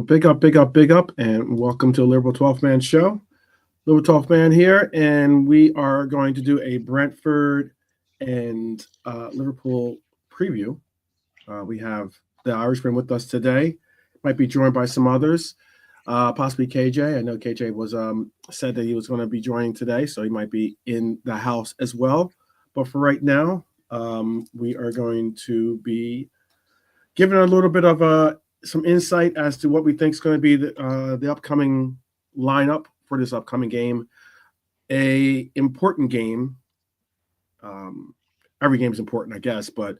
Well, big up, big up, big up, and welcome to the Liberal 12th Man Show. Liberal 12th Man here, and we are going to do a Brentford and Liverpool preview. We have the Irishman with us today. Might be joined by some others, possibly KJ. I know KJ was said that he was going to be joining today, so he might be in the house as well. But for right now, we are going to be giving a little bit of some insight as to what we think is going to be the upcoming lineup for this upcoming game. A important game. Every game is important, I guess, but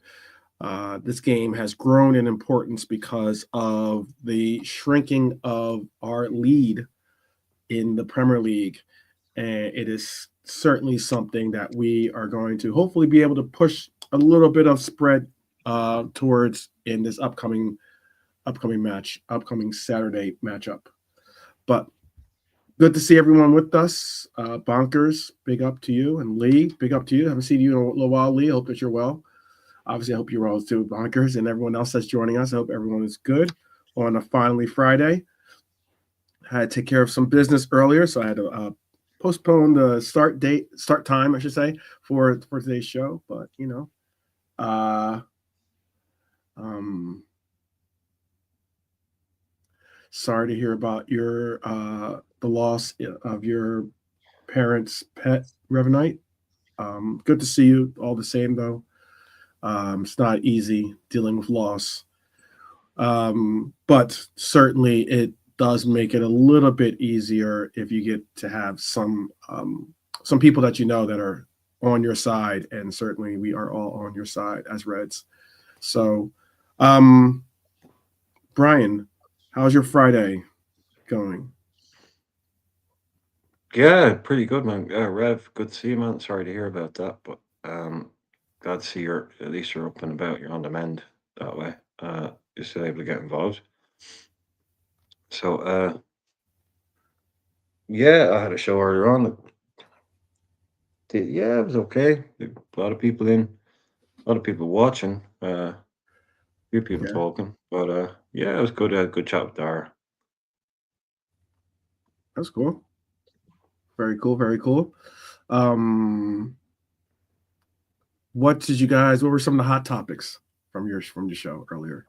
this game has grown in importance because of the shrinking of our lead in the Premier League. And it is certainly something that we are going to hopefully be able to push a little bit of spread towards in this upcoming Saturday matchup. But good to see everyone with us. Bonkers, big up to you. And Lee, big up to you. I haven't seen you in a little while, Lee. I hope that you're well. Obviously, I hope you're well too, Bonkers, and everyone else that's joining us. I hope everyone is good on a finally Friday. I had to take care of some business earlier, so I had to postpone the start time, I should say, for today's show. But sorry to hear about your the loss of your parents' pet, Revenite. Good to see you all the same, though. It's not easy dealing with loss, but certainly it does make it a little bit easier if you get to have some people that you know that are on your side, and certainly we are all on your side as Reds. So, Brian, how's your Friday going? Yeah, pretty good, man. Rev, good to see you, man. Sorry to hear about that, but glad to see at least you're up and about. You're on the mend that way. You're still able to get involved. So, yeah, I had a show earlier on. Yeah, it was okay. A lot of people in, a lot of people watching. Few people Okay, talking, but yeah, it was good. Good chat with Dara. that's cool. Very cool. Very cool. Um, what were some of the hot topics from your show earlier?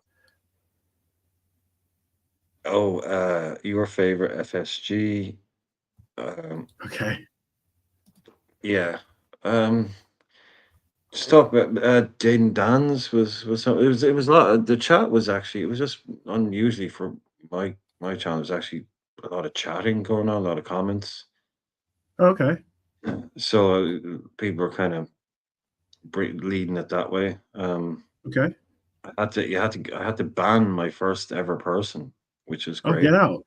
Oh, your favorite FSG? Okay. Yeah. Um, Just talk about Jaden Dan's it was a lot. The chat was actually it was just unusually for my channel. There's actually a lot of chatting going on, a lot of comments. Okay. So people are kind of leading it that way. Okay. I had to ban my first ever person, which was Oh, get great. out.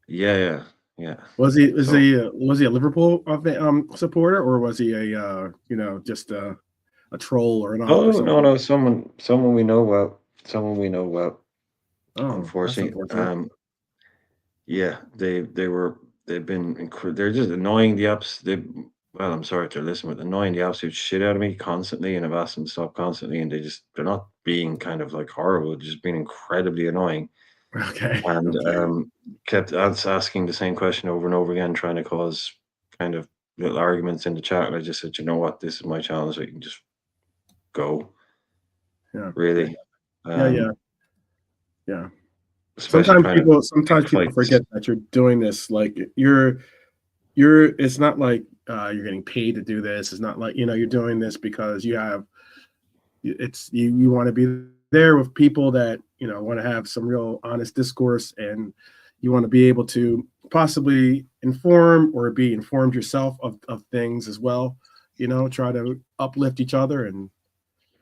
Yeah, yeah, yeah. So Was he a Liverpool supporter, or was he a just a troll or an op or oh no something? no someone we know well, someone we know well. Oh, that's Unfortunately, unfortunate. yeah, they've been they're just annoying the apps. Well, I'm sorry to listen, but annoying the absolute shit out of me constantly, and I've asked them to stop constantly, and they're not being kind of like horrible, they're just being incredibly annoying, Okay. and Okay. kept asking the same question over and over again, trying to cause kind of little arguments in the chat. And I just said, you know what, this is my channel, so you can just go, Yeah. Yeah. really, Yeah. Yeah. um, Yeah. especially trying to Sometimes pick people forget fights. that you're doing this. Like it's not like you're getting paid to do this. It's not like you're doing this because you want to be there with people that want to have some real honest discourse, and you want to be able to possibly inform or be informed yourself of things as well. Try to uplift each other, and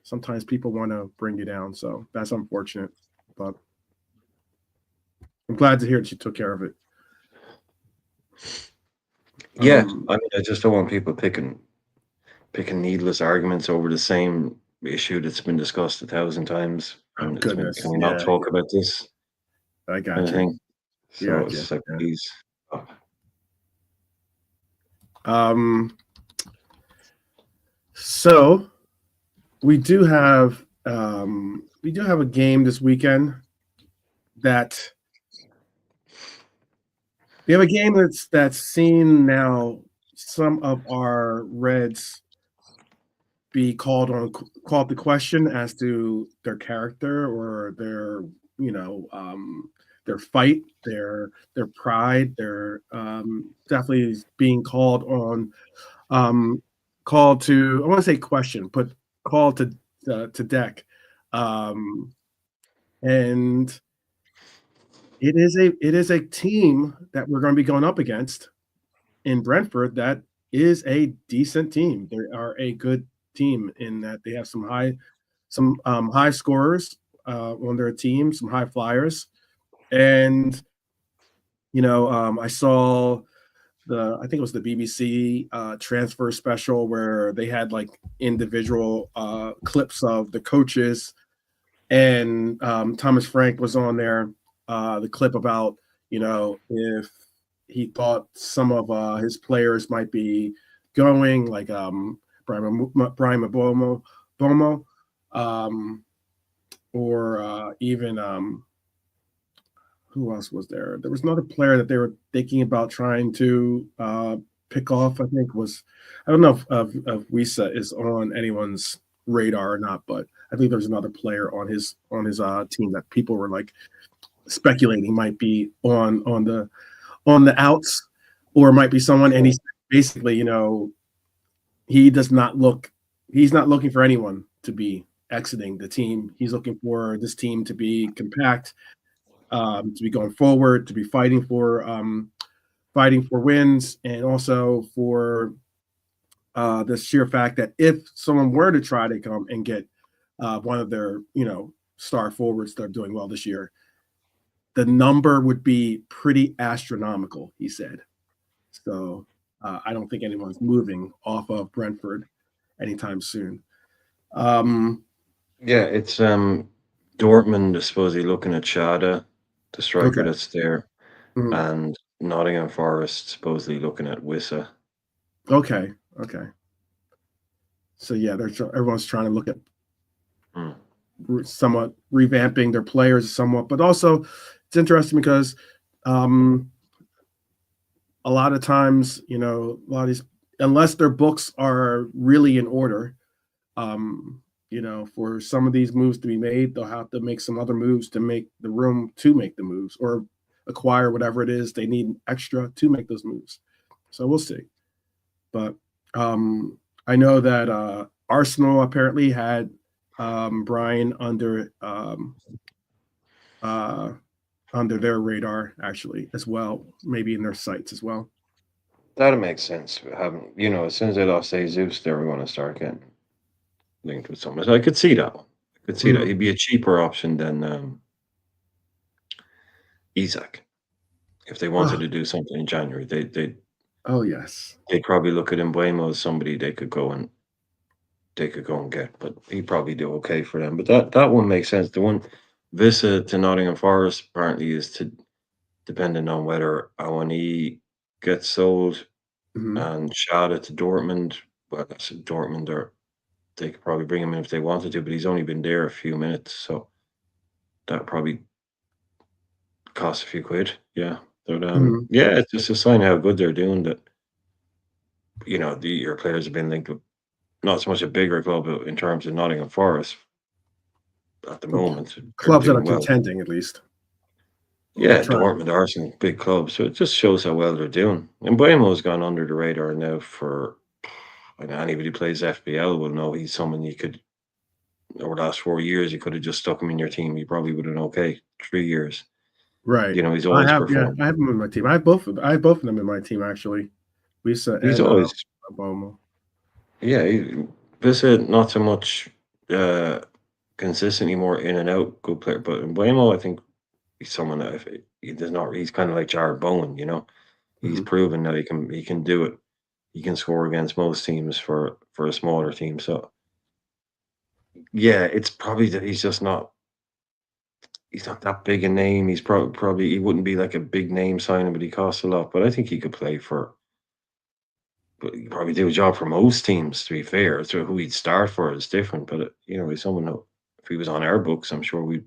sometimes people want to bring you down. So that's unfortunate, but I'm glad to hear that you took care of it. Yeah, um I mean, I just don't want people picking needless arguments over the same issue that's been discussed 1,000 times, oh and it's been, goodness, can we not yeah, talk about this I kind got of you. thing? So Got it's you. just like, Yeah. please. um so we do have a game this weekend that We have a game that's seen now some of our Reds be called the question as to their character or their you know their fight, their pride, their definitely being um, called to I want to say question, but called to deck, um, and it is a team that we're going to be going up against in Brentford that is a decent team. They are a good team in that they have some high scorers on their team, some high flyers, and I saw I think it was the BBC transfer special where they had like individual clips of the coaches, and Thomas Frank was on there. The clip about if he thought some of his players might be going, like Brian Bomo, um, or even who else was there? There was another player that they were thinking about trying to pick off. I don't know if Wisa is on anyone's radar or not, but I think there's another player on his team that people were like speculating might be on the outs, or might be someone. And he's basically, he does not look. He's not looking for anyone to be exiting the team. He's looking for this team to be compact, to be going forward, to be fighting for wins, and also for the sheer fact that if someone were to try to come and get one of their star forwards that are doing well this year, the number would be pretty astronomical, he said. So I don't think anyone's moving off of Brentford anytime soon. Um, Yeah, it's Dortmund is supposedly looking at Shada, the striker okay. that's there, Mhm. and Nottingham Forest supposedly looking at Wissa. Okay. Okay. So yeah, everyone's trying to look at Hmm. somewhat revamping their players somewhat, but also it's interesting because um, a lot of times, a lot of these, unless their books are really in order, for some of these moves to be made, they'll have to make some other moves to make the room to make the moves, or acquire whatever it is they need extra to make those moves. So we'll see. But I know that Arsenal apparently had Brian uh, under their radar actually as well, maybe in their sights as well. That'd make sense. Having, as soon as they lost Jesus, they were going to start getting linked with someone. So I could see that. I could see that. Mhm. He'd be a cheaper option than Isak. If they wanted Oh, to do something in January, oh yes. they'd probably look at Mbuemo as somebody they could go and get, but he'd probably do okay for them. But that one makes sense. The one Visa to Nottingham Forest apparently is to depending on whether Awani gets sold Hmm. and Shada to Dortmund. Well, that's Dortmund, or they could probably bring him in if they wanted to, but he's only been there a few minutes, so that probably costs a few quid. Yeah, but Hmm. yeah, it's just a sign of how good they're doing that. Your players have been linked with not so much a bigger club in terms of Nottingham Forest at the moment. They're Clubs that are doing well. contending at least, or Yeah, trying. Dortmund, Arsenal, big clubs. So it just shows how well they're doing. And Buemo's gone under the radar now for, I know anybody who plays FBL will know he's someone you could, over the last 4 years, you could have just stuck him in your team. He probably would have done okay. 3 years. Right. He's I always have, yeah, performed. I have them in my team. I have both of them in my team actually. Lisa He's and always, Bomo. yeah, this is not so much uh, consistently more in and out good player, but Buemo, I think he's someone that if he does not, he's kind of like Jared Bowen. He's Hmm. proven that he can do it. He can score against most teams for a smaller team. So yeah, it's probably that he's not that big a name. He's probably he wouldn't be like a big name signing, but he costs a lot. But I think he could play for. But he could probably do a job for most teams. To be fair, so who he'd start for is different. But he's someone who, if he was on our books, I'm sure we'd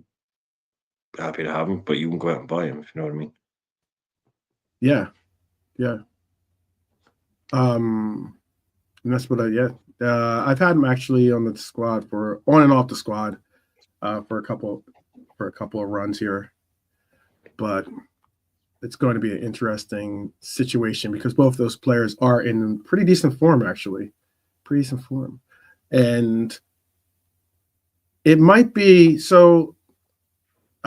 be happy to have him. But you wouldn't go out and buy him, if you know what I mean. Yeah, yeah. And that's what I've had him actually on the squad for on and off the squad for a couple of runs here, but it's going to be an interesting situation because both those players are in pretty decent form, actually, pretty decent form, and it might be so.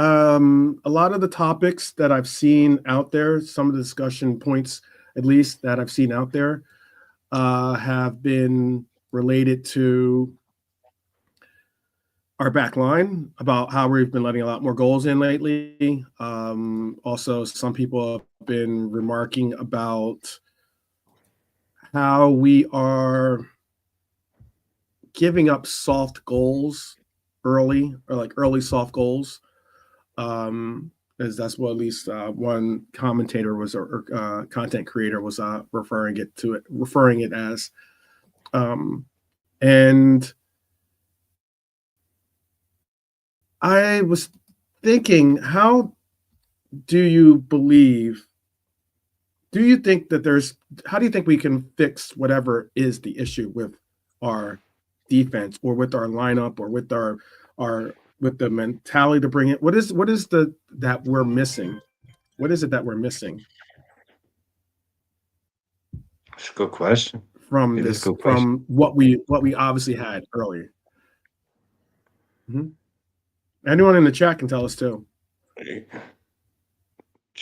A lot of the topics that I've seen out there, some of the discussion points, at least that I've seen out there, have been related to our back line about how we've been letting a lot more goals in lately. Also, some people have been remarking about how we are giving up soft goals early, or like early soft goals. As that's what at least one commentator was, or content creator was referring it as. And I was thinking, do you believe? Do you think that how do you think we can fix whatever is the issue with our defense, or with our lineup, or with our with the mentality to bring it? What is the that we're missing? What is it that we're missing It's a good question. from It is a this, good question. from what we obviously had earlier? Mm-hmm. Anyone in the chat can tell us too.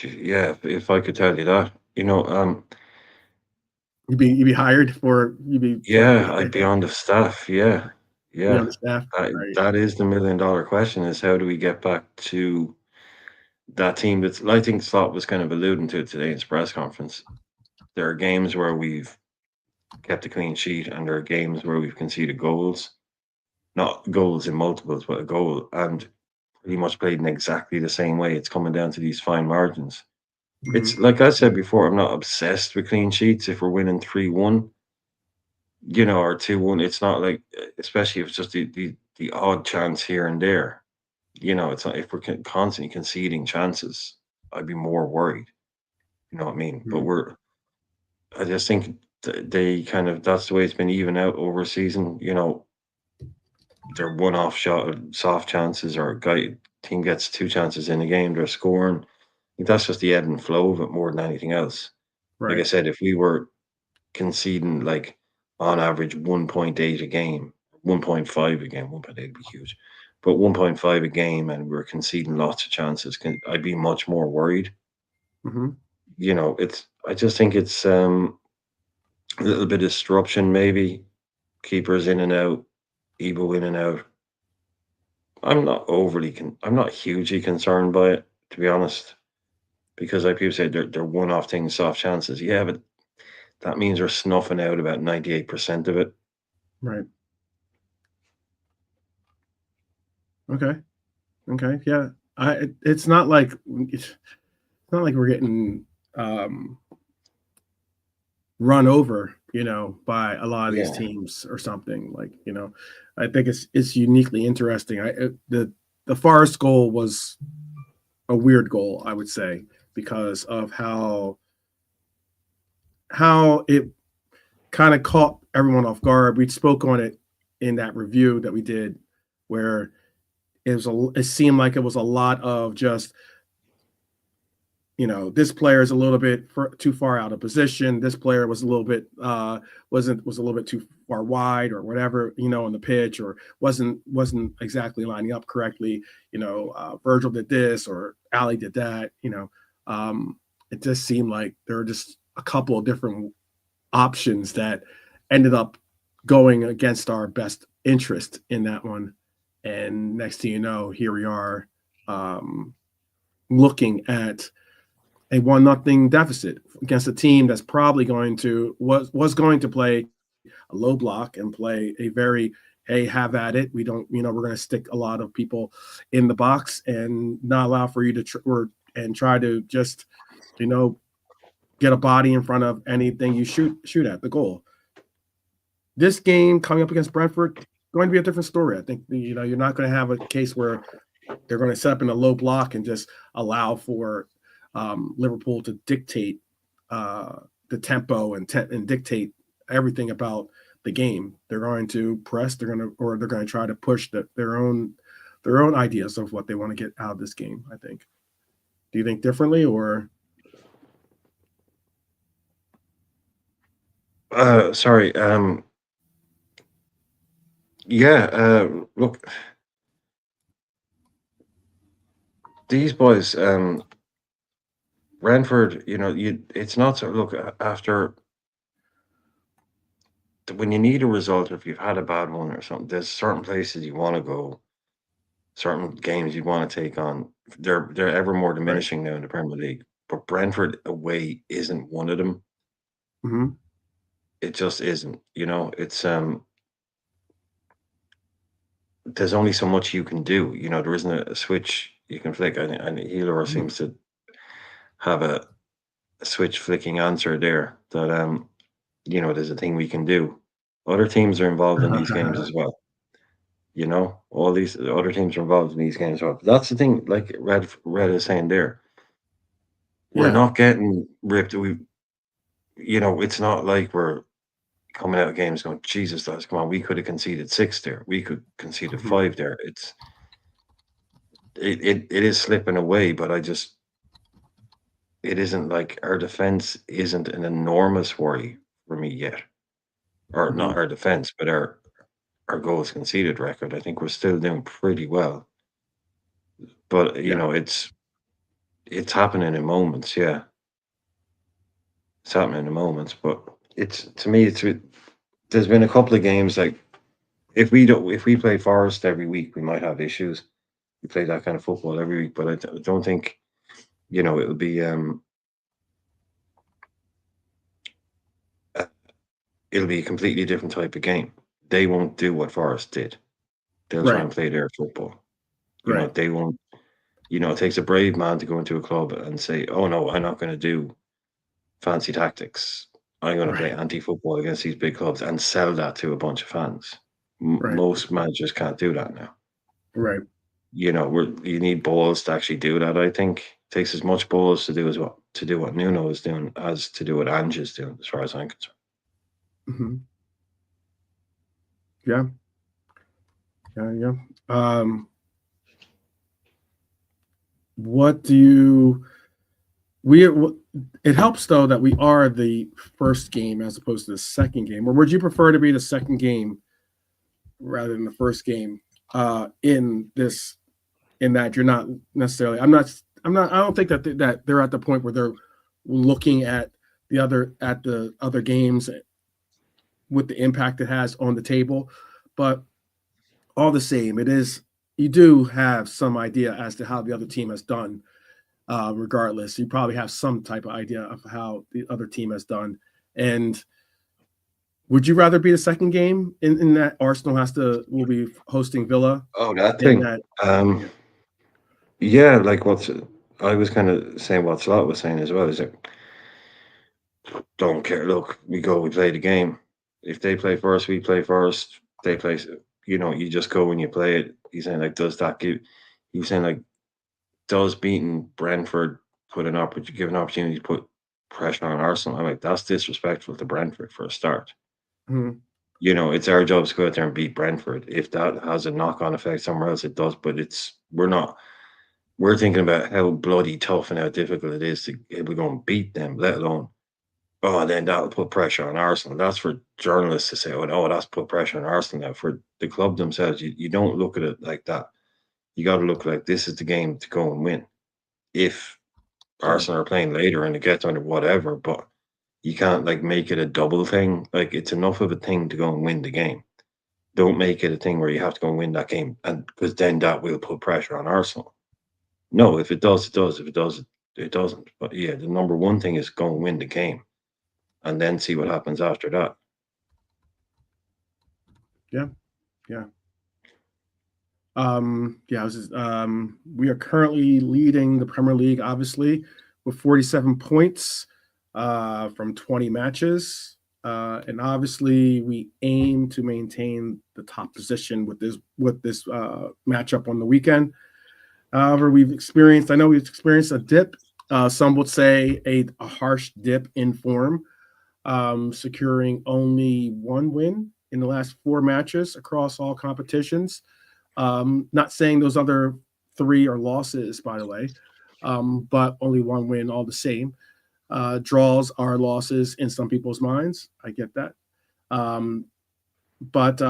Yeah, if I could tell you that, You'd be hired for you'd be yeah, I'd be on the staff. Yeah, be on yeah. the staff, right? That is the $1 million question: is how do we get back to that team? That's I think Slot was kind of alluding to it today in his press conference. There are games where we've kept a clean sheet, and there are games where we've conceded goals, not goals in multiples, but a goal, and pretty much played in exactly the same way. It's coming down to these fine margins. It's Mm-hmm. like I said before, I'm not obsessed with clean sheets. If we're winning 3-1, or 2-1, it's not like, especially if it's just the odd chance here and there. It's not if we're constantly conceding chances, I'd be more worried. You know what I mean? But Mm-hmm. I just think they kind of that's the way it's been even out over a season. They're one-off shot soft chances, or a guy team gets two chances in a game, they're scoring. I think that's just the ebb and flow of it more than anything else. Like I Right. said, if we were conceding like on average 1.8 a game, 1.5 a game, 1.8 would be huge, but 1.5 a game, and we're conceding lots of chances, I'd be much more worried. Mm-hmm. I just think it's a little bit of disruption, maybe keepers in and out, Ebo in and out. I'm not hugely concerned by it, to be honest, because like people say, they're one-off things, soft chances. Yeah, but that means we're snuffing out about 98% of it. Right. Okay. Okay. Yeah. It's not like we're getting um, run over, by a lot of these Yeah, teams or something. Like, I think it's uniquely interesting. The Forest goal was a weird goal, I would say, because of how it kind of caught everyone off guard. We spoke on it in that review that we did, where it seemed like it was a lot of just, this player is a little bit too far out of position. This player was a little bit was a little bit too far wide, or whatever, on the pitch, or wasn't exactly lining up correctly. Virgil did this, or Ali did that. It just seemed like there were just a couple of different options that ended up going against our best interest in that one. And next thing you know, here we are, looking at a 1-0 deficit against a team that's probably was going to play a low block and play a very, hey, have at it. We don't, we're going to stick a lot of people in the box and not allow for you to and try to just, you know, get a body in front of anything you shoot at the goal. This game coming up against Brentford going to be a different story. I think you're not going to have a case where they're going to set up in a low block and just allow for Liverpool to dictate the tempo and dictate everything about the game. They're going to press. They're going to try to push their own ideas of what they want to get out of this game. I think. Do you think differently, or? Sorry. Yeah. Look, these boys. Brentford. It's not so. Look, after when you need a result, or if you've had a bad one or something, there's certain places you want to go, certain games you want to take on. They're ever more Right. diminishing now in the Premier League. But Brentford away isn't one of them. Mm-hmm. It just isn't. It's there's only so much you can do. There isn't a switch you can flick, and Healer Mm-hmm. seems to have a switch flicking answer there. That there's a thing we can do. Other teams are involved in these games as well. All these other teams are involved in these games as well. That's the thing. Like Red is saying there, we're Yeah. not getting ripped. It's not like we're coming out of games going, Jesus, lads, come on, we could have conceded 6 there. We could conceded Mm-hmm. 5 there. It is slipping away, but it isn't like our defense isn't an enormous worry for me yet. Or Mm-hmm. not our defense, but our goals conceded record. I think we're still doing pretty well. But Yeah. it's happening in moments, yeah. It's happening in moments, but it's to me there's been a couple of games like if we play Forest every week, we might have issues. We play that kind of football every week, but I don't think it'll be uh, it'll be a completely different type of game. They won't do what Forest did. They'll try Right. and play their football. Right. They won't. It takes a brave man to go into a club and say, "Oh no, I'm not going to do fancy tactics. I'm going to play Right. anti-football against these big clubs and sell that to a bunch of fans." Right. Most managers can't do that now. Right. You need balls to actually do that. I think it takes as much balls to do what Nuno is doing as to do what Ange is doing, as far as I'm concerned. Mm-hmm. Yeah. Yeah. Yeah. Um, what do you? We it helps though that we are the first game as opposed to the second game. Or would you prefer to be the second game rather than the first game? In this, in that you're not necessarily. I'm not. I don't think that they're at the point where they're looking at the other games with the impact it has on the table, but all the same, it is you do have some idea as to how the other team has done. Regardless, you probably have some type of idea of how the other team has done. And would you rather be the second game in that Arsenal will be hosting Villa Oh, that in thing. that? Um, Yeah. yeah, like I was kind of saying what Slot was saying as well. Is like, don't care. Look, we play the game. If they play first, we play first. They play. You just go when you play it. He's saying like, does that give? He was saying like, does beating Brentford give an opportunity to put pressure on Arsenal? I'm like, that's disrespectful to Brentford for a start. Mhm. It's our job to go out there and beat Brentford. If that has a knock-on effect somewhere else, it does. But we're not. We're thinking about how bloody tough and how difficult it is to if we go and beat them, let alone then that'll put pressure on Arsenal. That's for journalists to say, oh no, that's put pressure on Arsenal. Now for the club themselves, you don't look at it like that. You got to look like this is the game to go and win. If Right. Arsenal are playing later and it gets under whatever, but you can't like make it a double thing. Like it's enough of a thing to go and win the game. Don't make it a thing where you have to go and win that game, and because then that will put pressure on Arsenal. No, if it does, it does. If it does, it doesn't. But yeah, the number one thing is go and win the game, and then see what happens after that. Yeah. Yeah. Yeah. We are currently leading the Premier League, obviously, with 47 points from 20 matches. And obviously, we aim to maintain the top position with this matchup on the weekend. However, I know we've experienced a dip Some would say a harsh dip in form, securing only one win in the last 4 matches across all competitions. Not saying those other 3 are losses, by the way, but only one win all the same. Draws are losses in some people's minds. I get that. Um, but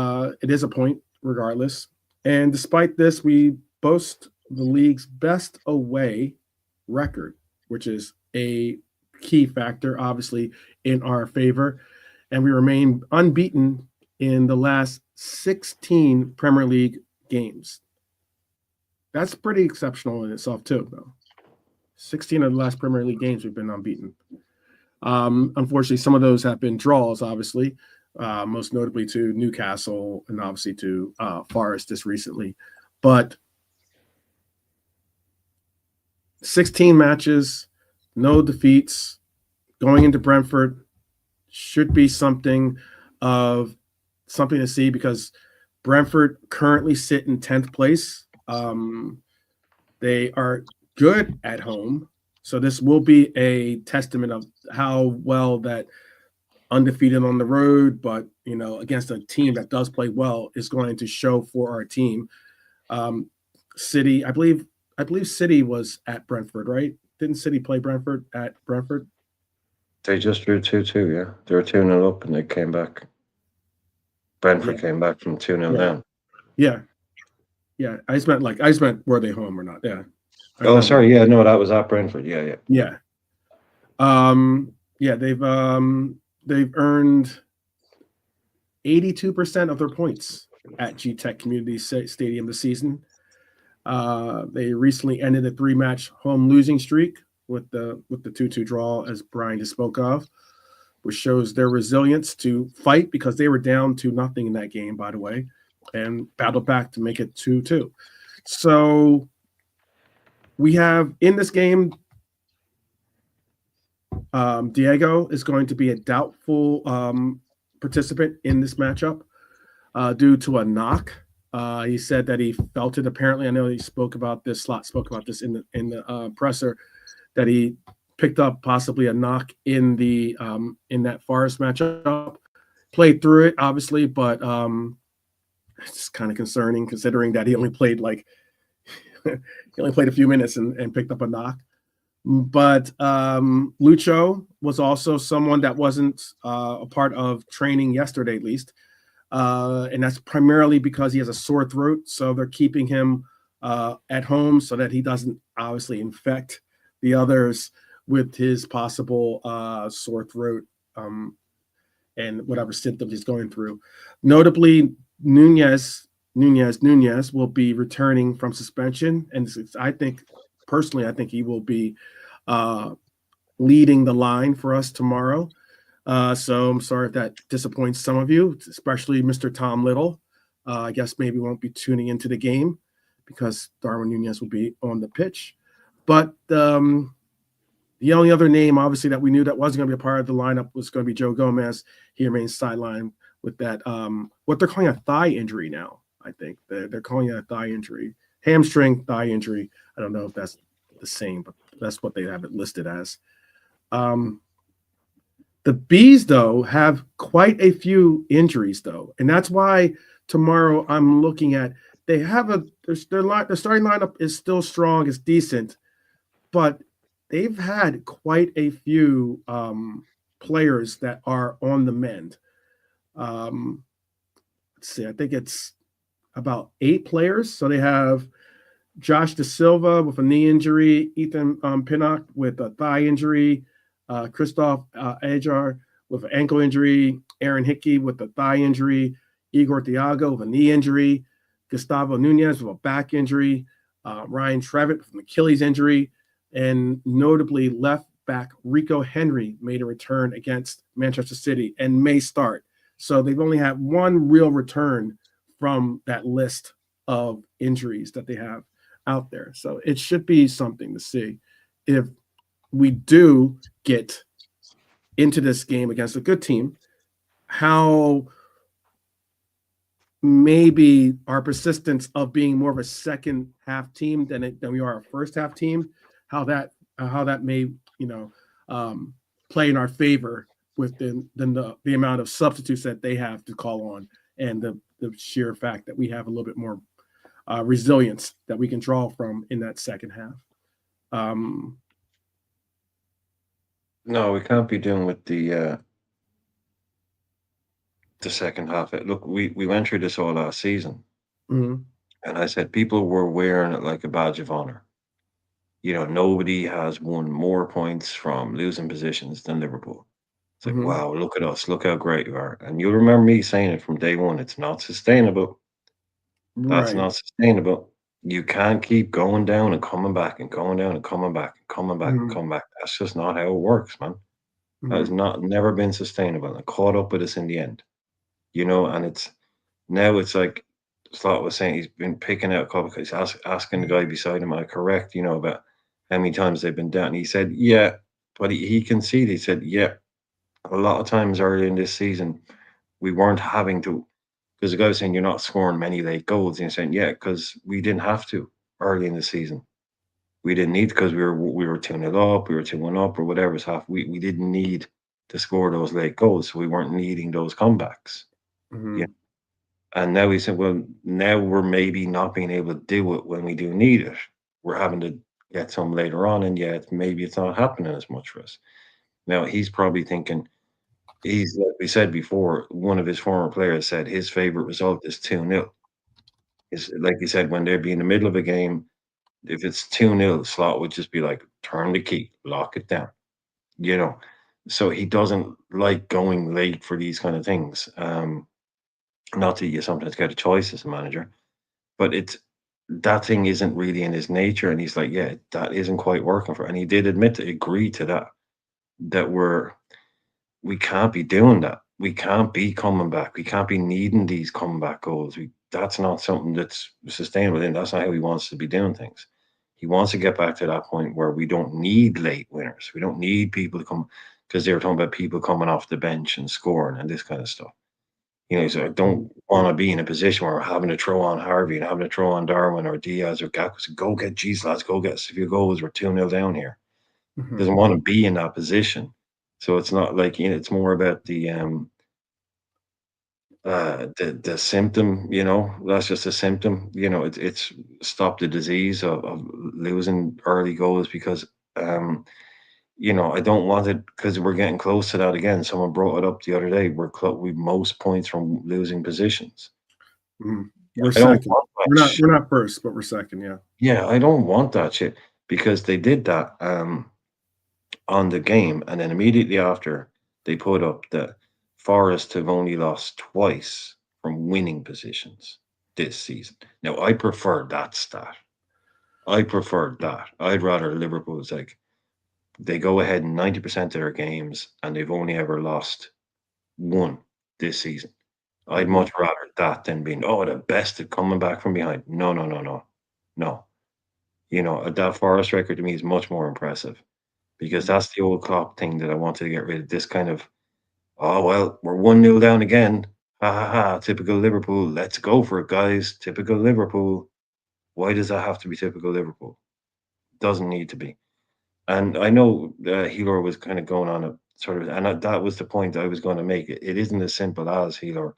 it is a point regardless. And despite this, we boast the league's best away record, which is a key factor, obviously, in our favor. And we remain unbeaten in the last 16 Premier League games. That's pretty exceptional in itself, too, though. 16 of the last Premier League games we've been unbeaten. Unfortunately, some of those have been draws, obviously, most notably to Newcastle and obviously to Forest just recently. But 16 matches, no defeats, going into Brentford should be something to see, because Brentford currently sit in 10th place. They are good at home. So this will be a testament of how well that undefeated on the road, but against a team that does play well, is going to show for our team. City, I believe City was at Brentford, right? Didn't City play Brentford at Brentford? They just drew 2-2, yeah. They were 2-0 up and they came back. Brentford came back from 2-0 down. Yeah. Yeah. I just meant were they home or not? Yeah. Oh, sorry. Yeah, no, that was at Brentford. Yeah. Yeah. They've earned 82% of their points at G-Tech Community Stadium this season. They recently ended a 3-match home losing streak with the 2-2 draw, as Brian just spoke of, which shows their resilience to fight, because they were down 2-0 in that game, by the way, and battled back to make it 2-2. So we have in this game, Diego is going to be a doubtful participant in this matchup due to a knock. He said that he felt it. Apparently, I know he spoke about this in the presser, that he picked up possibly a knock in that Forest matchup. Played through it, obviously, but it's kind of concerning considering that he only played a few minutes and picked up a knock. But Lucho was also someone that wasn't a part of training yesterday, at least. And that's primarily because he has a sore throat. So they're keeping him at home so that he doesn't obviously infect the others with his possible sore throat and whatever symptoms he's going through. Notably, Nunez will be returning from suspension. And I think he will be leading the line for us tomorrow. So I'm sorry if that disappoints some of you, especially Mr. Tom Little. I guess maybe won't be tuning into the game because Darwin Nunez will be on the pitch. But the only other name, obviously, that we knew that wasn't going to be a part of the lineup was going to be Joe Gomez. He remains sidelined with that, what they're calling a thigh injury now, I think. They're calling it a thigh injury. Hamstring thigh injury. I don't know if that's the same, but that's what they have it listed as. The Bees, though, have quite a few injuries, though, and that's why tomorrow I'm looking at. They have their starting lineup is still strong, it's decent, but they've had quite a few players that are on the mend. Let's see, I think it's about 8 players. So they have Josh Da Silva with a knee injury, Ethan Pinnock with a thigh injury, Christoph Ajar with an ankle injury, Aaron Hickey with a thigh injury, Igor Thiago with a knee injury, Gustavo Nunez with a back injury, Ryan Trevitt with an Achilles injury, and notably left back Rico Henry made a return against Manchester City and may start. So they've only had one real return from that list of injuries that they have out there. So it should be something to see if we do get into this game against a good team, how maybe our persistence of being more of a second half team than we are a first half team, how that how that may, you know, um, play in our favor with the amount of substitutes that they have to call on, and the sheer fact that we have a little bit more resilience that we can draw from in that second half. Um, No, we can't be doing with the second half. Look, we went through this all last season, mhm, and I said people were wearing it like a badge of honor. Nobody has won more points from losing positions than Liverpool. It's like, mhm, wow, look at us, look how great we are. And you'll remember me saying it from day one. It's not sustainable. That's right. not sustainable. You can't keep going down and coming back and going down and coming back and coming back and Mhm, coming back. That's just not how it works, man. That has mhm, not never been sustainable and caught up with us in the end. And it's now it's like Slot was saying he's been picking out a couple because asking the guy beside him, "Am I correct?" About how many times they've been down. He said, "Yeah," but he conceded. He said, "Yeah, a lot of times early in this season, we weren't having to." Because the guy was saying, "You're not scoring many late goals." And he's saying, "Yeah, because we didn't have to early in the season. We didn't need because we were 2-0 up, we were 2-1 up, or whatever's half. We didn't need to score those late goals, so we weren't needing those comebacks." Yeah. mhm, And now he said, "Well, now we're maybe not being able to do it when we do need it. We're having to get some later on, and yet maybe it's not happening as much for us." Now he's probably thinking he's like we said before, one of his former players said his favorite result is 2-0. Is like he said, when they'd be in the middle of a game, if it's 2-0, Slot would just be like, turn the key, lock it down, you know. So he doesn't like going late for these kind of things. Not that you sometimes get a choice as a manager, but it's that thing isn't really in his nature. And he's like, yeah, that isn't quite working for. And he did admit to agree to that, that we can't be doing that. We can't be coming back. We can't be needing these comeback goals. That's not something that's sustainable. And that's not how he wants to be doing things. He wants to get back to that point where we don't need late winners. We don't need people to come because they were talking about people coming off the bench and scoring and this kind of stuff. So I don't mhm, want to be in a position where we're having to throw on Harvey and having to throw on Darwin or Diaz or Gakpo. So go get G's lads, go get us a few goals. We're 2-0 down here. mhm, Doesn't want to be in that position. So it's not like, it's more about the symptom, that's just a symptom. It's stop the disease of losing early goals because um I don't want it because we're getting close to that again. Someone brought it up the other day. We most points from losing positions. mhm. We're I don't second. want that We're not first, but we're second. Yeah. Yeah, I don't want that shit because they did that on the game, and then immediately after they put up that Forest have only lost twice from winning positions this season. Now I prefer that stat. I prefer that. I'd rather Liverpool's like they go ahead in 90% of their games and they've only ever lost one this season. I'd Mhm, much rather that than being the best at coming back from behind. No, no, no, no, no. That Forest record to me is much more impressive because mhm, that's the old Klopp thing that I wanted to get rid of. This kind of, oh well, we're 1-0 down again. Ha ha ha! Typical Liverpool. Let's go for it, guys. Typical Liverpool. Why does that have to be typical Liverpool? Doesn't need to be. And I know Healer was kind of going on a sort of, and that was the point I was going to make. It isn't as simple as Healer.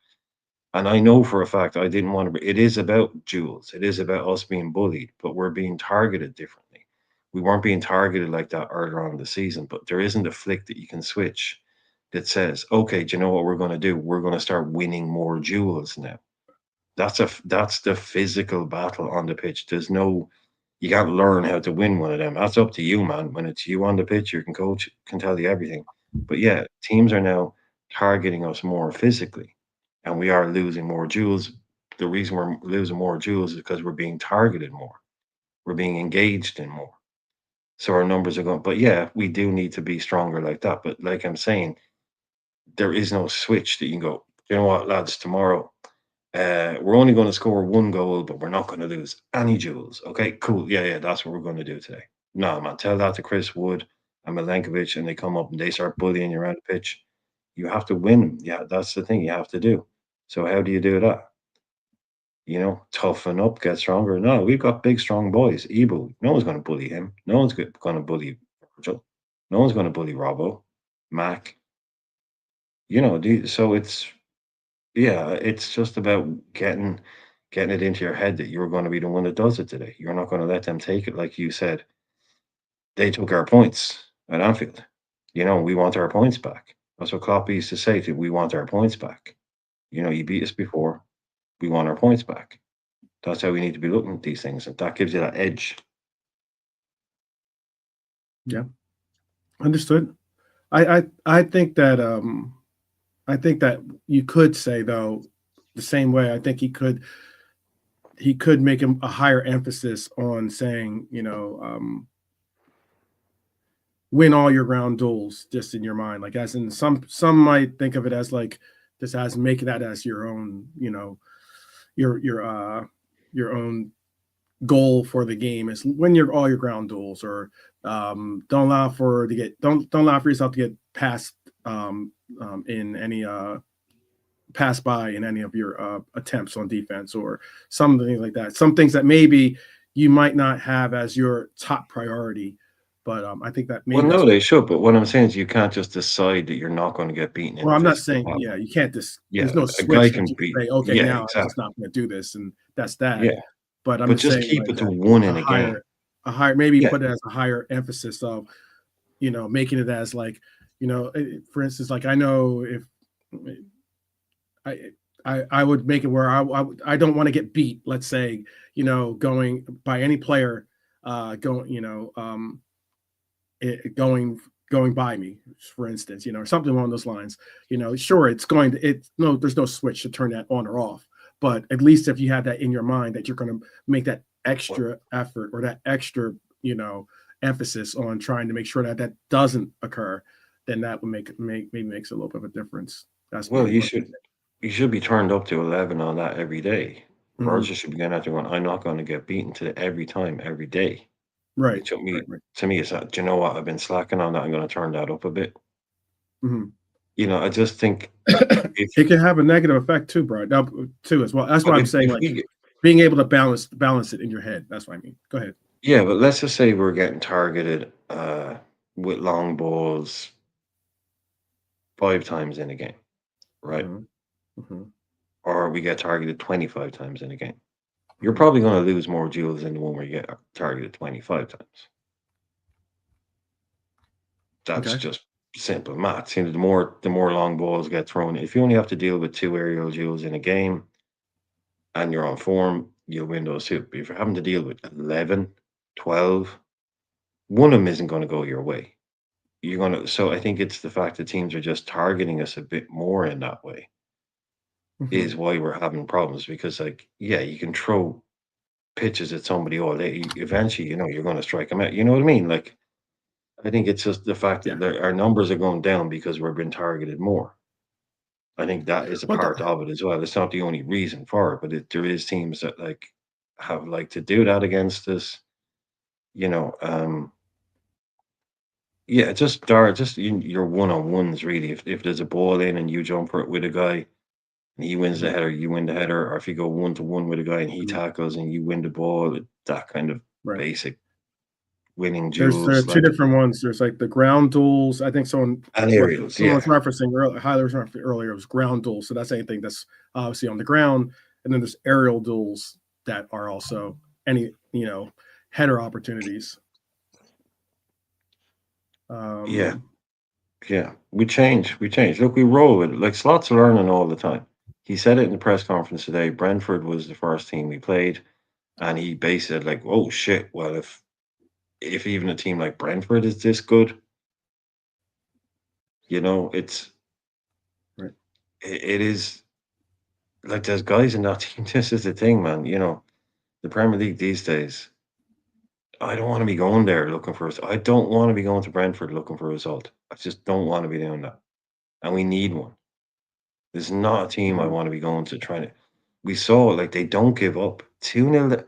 And I know for a fact I didn't want to. It is about Jules. It is about us being bullied, but we're being targeted differently. We weren't being targeted like that earlier on in the season, but there isn't a flick that you can switch that says, "Okay, do you know what we're going to do? We're going to start winning more Jules now." That's the physical battle on the pitch. You can't learn how to win one of them. That's up to you, man. When it's you on the pitch, your can coach can tell you everything. But yeah, teams are now targeting us more physically, and we are losing more jewels. The reason we're losing more jewels is because we're being targeted more. We're being engaged in more. So our numbers are going. But yeah, we do need to be stronger like that. But like I'm saying, there is no switch that you can go. You know what, lads? Tomorrow we're only going to score one goal, but we're not going to lose any jewels. Okay, cool. Yeah, yeah, that's what we're going to do today. No, man, tell that to Chris Wood and Milenkovic, and they come up and they start bullying you around the pitch. You have to win them. Yeah, that's the thing you have to do. So how do you do that? Toughen up, get stronger. No, we've got big, strong boys. Ebo, no one's going to bully him. No one's going to bully Virgil. No one's going to bully Robbo, Mac. So it's just about getting it into your head that you're going to be the one that does it today. You're not going to let them take it, like you said. They took our points at Anfield. We want our points back. That's what Klopp used to say. We want our points back. You beat us before. We want our points back. That's how we need to be looking at these things, and that gives you that edge. Yeah, understood. I think that you could say though the same way. I think he could make a higher emphasis on saying, win all your ground duels just in your mind, like as in some might think of it as like just as making that as your own, your own goal for the game is win all your ground duels, or don't allow for yourself to get passed in any pass by in any of your attempts on defense, or something like that. Some things that maybe you might not have as your top priority, but I think that Well, maybe no, that's they should, but what I'm saying is you can't just decide that you're not going to get beaten in well. a I'm not physical saying, battle. yeah, you can't just. Yeah, There's no a guy switch that can you can beat. say, okay, Yeah, now I'm just exactly. not going to do this, and that's that. Yeah, But I'm but just just saying, keep like it to one in a game. a higher, maybe Yeah, put it as a higher emphasis of, making it as like, for instance, like I know if I I would make it where I don't want to get beat. Let's say, going by any player, going, going by me, for instance, something along those lines. Sure, no, there's no switch to turn that on or off, but at least if you have that in your mind that you're going to make that well, extra effort or that extra, emphasis on trying to make sure that that doesn't occur, then that would maybe makes a little bit of a difference. That's well, maybe you what. should you should be turned up to 11 on that every day. Mhm. Virgil should be going out there going, I'm not going to get beaten today every time, every day. Right, It took right, me right. to me, it's that. Do you know what? I've been slacking on that. I'm going to turn that up a bit. Mhm. I just think if It can have a negative effect too, bro. Now, too, as well. That's why well, I'm if saying, if like, we get being able to balance it in your head. That's what I mean. Go ahead. yeah, but let's just say we're getting targeted with long balls 5 times in a game, right? Mhm, mhm, Or we get targeted 25 times in a game. You're mhm. probably going to lose more duels than the one where you get targeted 25 times. That's Okay. just simple maths. The more long balls get thrown, if you only have to deal with 2 aerial duels in a game and you're on form, you'll win those two. But if you're having to deal with 11, 12, one of them isn't going to go your way. So I think it's the fact that teams are just targeting us a bit more in that way is Mhm. why we're having problems, because like, yeah, you can throw pitches at somebody all day. Eventually, you're going to strike them out. You know what I mean? Like, I think it's just the fact Yeah. that our numbers are going down because we're being targeted more. I think that is a But part of it as well. It's not the only reason for it, but there is teams that like have like to do that against us. You know, um, yeah, just your one on ones really. If there's a ball in and you jump for it with a guy and he wins the mhm, header, you win the header. Or if you go 1-to-1 with a guy and he mhm. tackles and you win the ball, that kind of Right. basic winning There are duels, two like different ones. There's like the ground duels. I think and what aerials. someone was Yeah, referencing earlier, Hyler was referencing earlier, was ground duels. So that's anything that's obviously on the ground, and then there's aerial duels that are also any header opportunities. yeah, Um, yeah. We change. We change. Look, we roll with it. Like Slot's learning all the time. He said it in the press conference today. Brentford was the first team we played, and he based it like, "Oh shit! Well, if even a team like Brentford is this good, it's right. it is like there's guys in that team. This is the thing, man. The Premier League these days. I don't want to be going there looking for us. I don't want to be going to Brentford looking for a result. I just don't want to be doing that, and we need one. This is not a team I Mhm. want to be going to trying to. We saw like they don't give up. 2-0.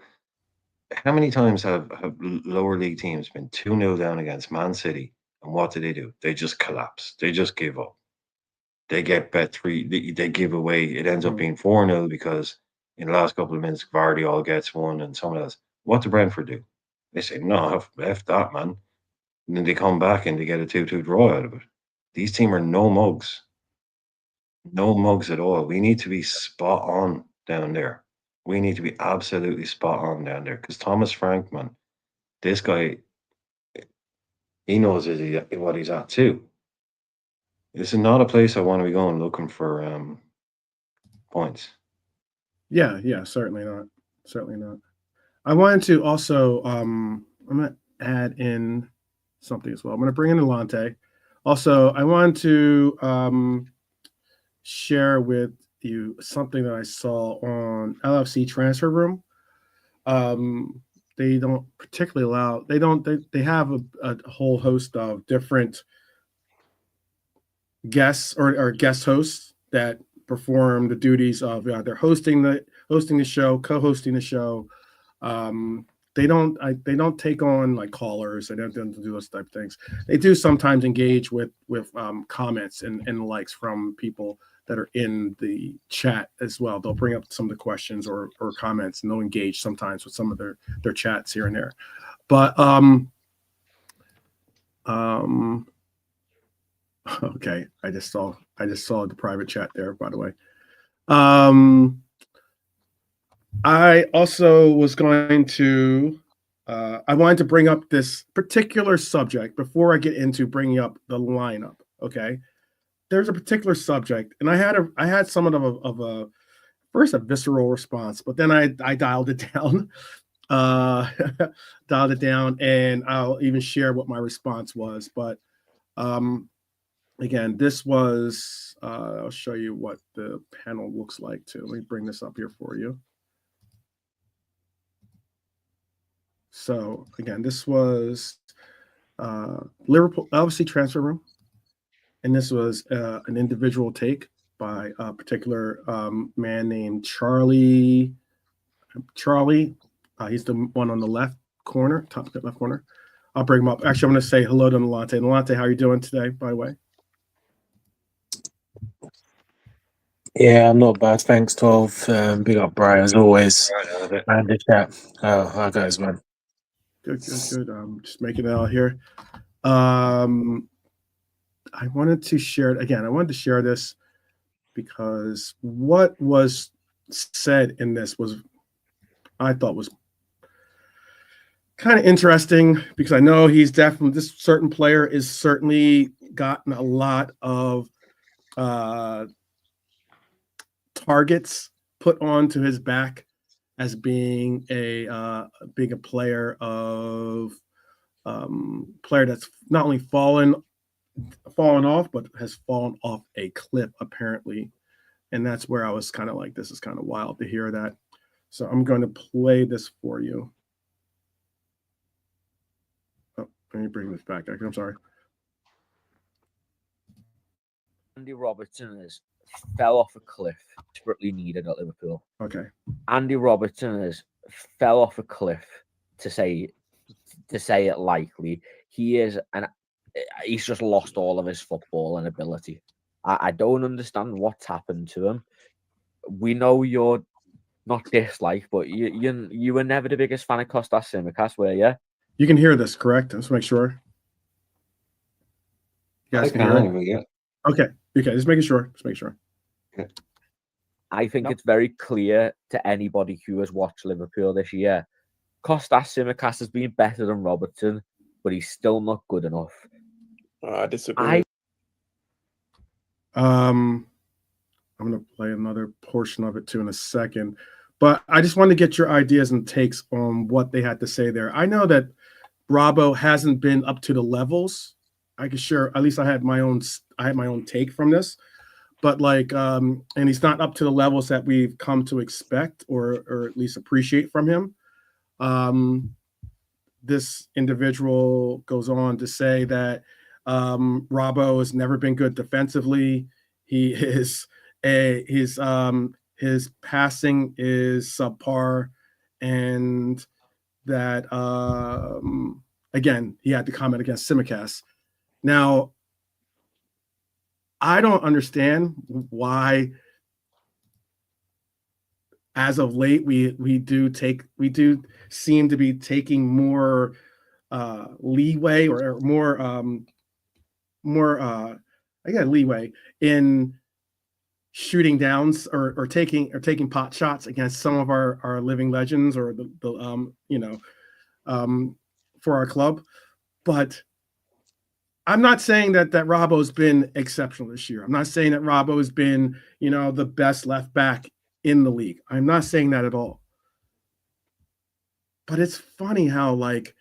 How many times have lower league teams been 2-0 down against Man City? And what do? They just collapse. They just give up. They get bet three. They give away. It ends up Mhm. being 4-0 because in the last couple of minutes, Vardy all gets one and someone else. What do Brentford do? They say, no, F that, man. And then they come back and they get a 2-2 draw out of it. These teams are no mugs. No mugs at all. We need to be spot on down there. We need to be absolutely spot on down there. Because Thomas Frank, man, this guy, he knows what he's at too. This is not a place I want to be going looking for points. Yeah, certainly not. Certainly not. I wanted to also I'm gonna add in something as well. I'm gonna bring in Alante. Also, I wanted to share with you something that I saw on LFC Transfer Room. They don't particularly allow. They have a whole host of different guests or guest hosts that perform the duties of they're hosting the show, co-hosting the show. They don't take on like callers. They don't do those type of things. They do sometimes engage with comments and likes from people that are in the chat as well. They'll bring up some of the questions or comments, and they'll engage sometimes with some of their chats here and there. But okay, I just saw the private chat there, by the way. I also was going to I wanted to bring up this particular subject before I get into bringing up the lineup. Okay, there's a particular subject, and I had somewhat of a first a visceral response, but then I dialed it down, dialed it down, and I'll even share what my response was. But again, this was I'll show you what the panel looks like too. Let me bring this up here for you. So again, this was Liverpool LFC Transfer Room, and this was an individual take by a particular man named Charlie. He's the one on the left corner, top left corner. I'll bring him up. Actually, I'm going to say hello to Nalante. Nalante, how are you doing today, by the way? Yeah, I'm not bad. Thanks, 12. Big up, Brian, as always. And the chat. How guys, man? Good. Just making it out here. I wanted to share it again. I wanted to share this because what was said in this I thought was kind of interesting, because I know he's definitely, this certain player is certainly gotten a lot of targets put onto his back as being a player that's not only fallen off, but has fallen off a cliff apparently. And that's where I was kind of like, this is kind of wild to hear that. So I'm going to play this for you. Oh, let me bring this back. I'm sorry. Andy Robertson has fell off a cliff, desperately needed at Liverpool. Okay. Andy Robertson has fell off a cliff, to say it lightly. He's just lost all of his footballing ability. I don't understand what's happened to him. We know you're not disliked, but you were never the biggest fan of Kostas Tsimikas, were you? You can hear this, correct? Let's make sure. You guys can hear it? Yeah. Okay, just making sure. Okay. I think it's very clear to anybody who has watched Liverpool this year. Kostas Tsimikas has been better than Robertson, but he's still not good enough. I disagree. I'm going to play another portion of it too in a second, but I just wanted to get your ideas and takes on what they had to say there. I know that Brabo hasn't been up to the levels. I can share, at least I had my own take from this, but and he's not up to the levels that we've come to expect or at least appreciate from him. This individual goes on to say that Brabo has never been good defensively. His passing is subpar, and that again, he had to comment against Tsimikas. Now, I don't understand why, as of late, we do seem to be taking more leeway or more leeway in shooting downs or taking pot shots against some of our living legends or for our club. But I'm not saying that Robbo's been exceptional this year. I'm not saying that Robbo has been, the best left back in the league. I'm not saying that at all. But it's funny how like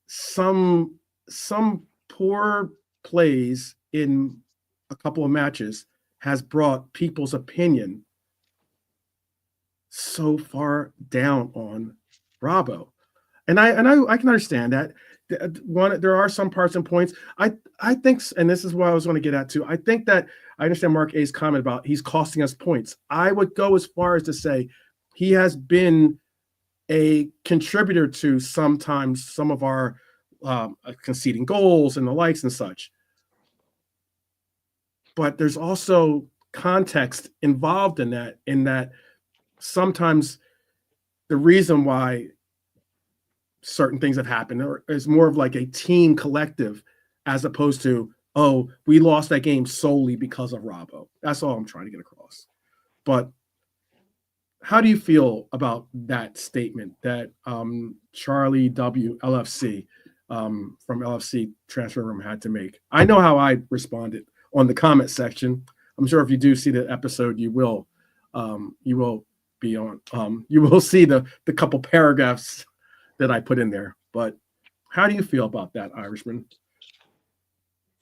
some poor plays in a couple of matches has brought people's opinion so far down on Robbo. And I can understand that. There are some parts and points. I think, and this is what I was going to get at too. I think that I understand Mark A's comment about he's costing us points. I would go as far as to say he has been a contributor to sometimes some of our conceding goals and the likes and such. But there's also context involved in that sometimes the reason why certain things have happened is more of like a team collective as opposed to, oh, we lost that game solely because of Robbo. That's all I'm trying to get across. But how do you feel about that statement that Charlie W. LFC from LFC Transfer Room had to make? I know how I responded on the comment section. I'm sure if you do see the episode, you will be on. You will see the couple paragraphs that I put in there. But how do you feel about that, Irishman?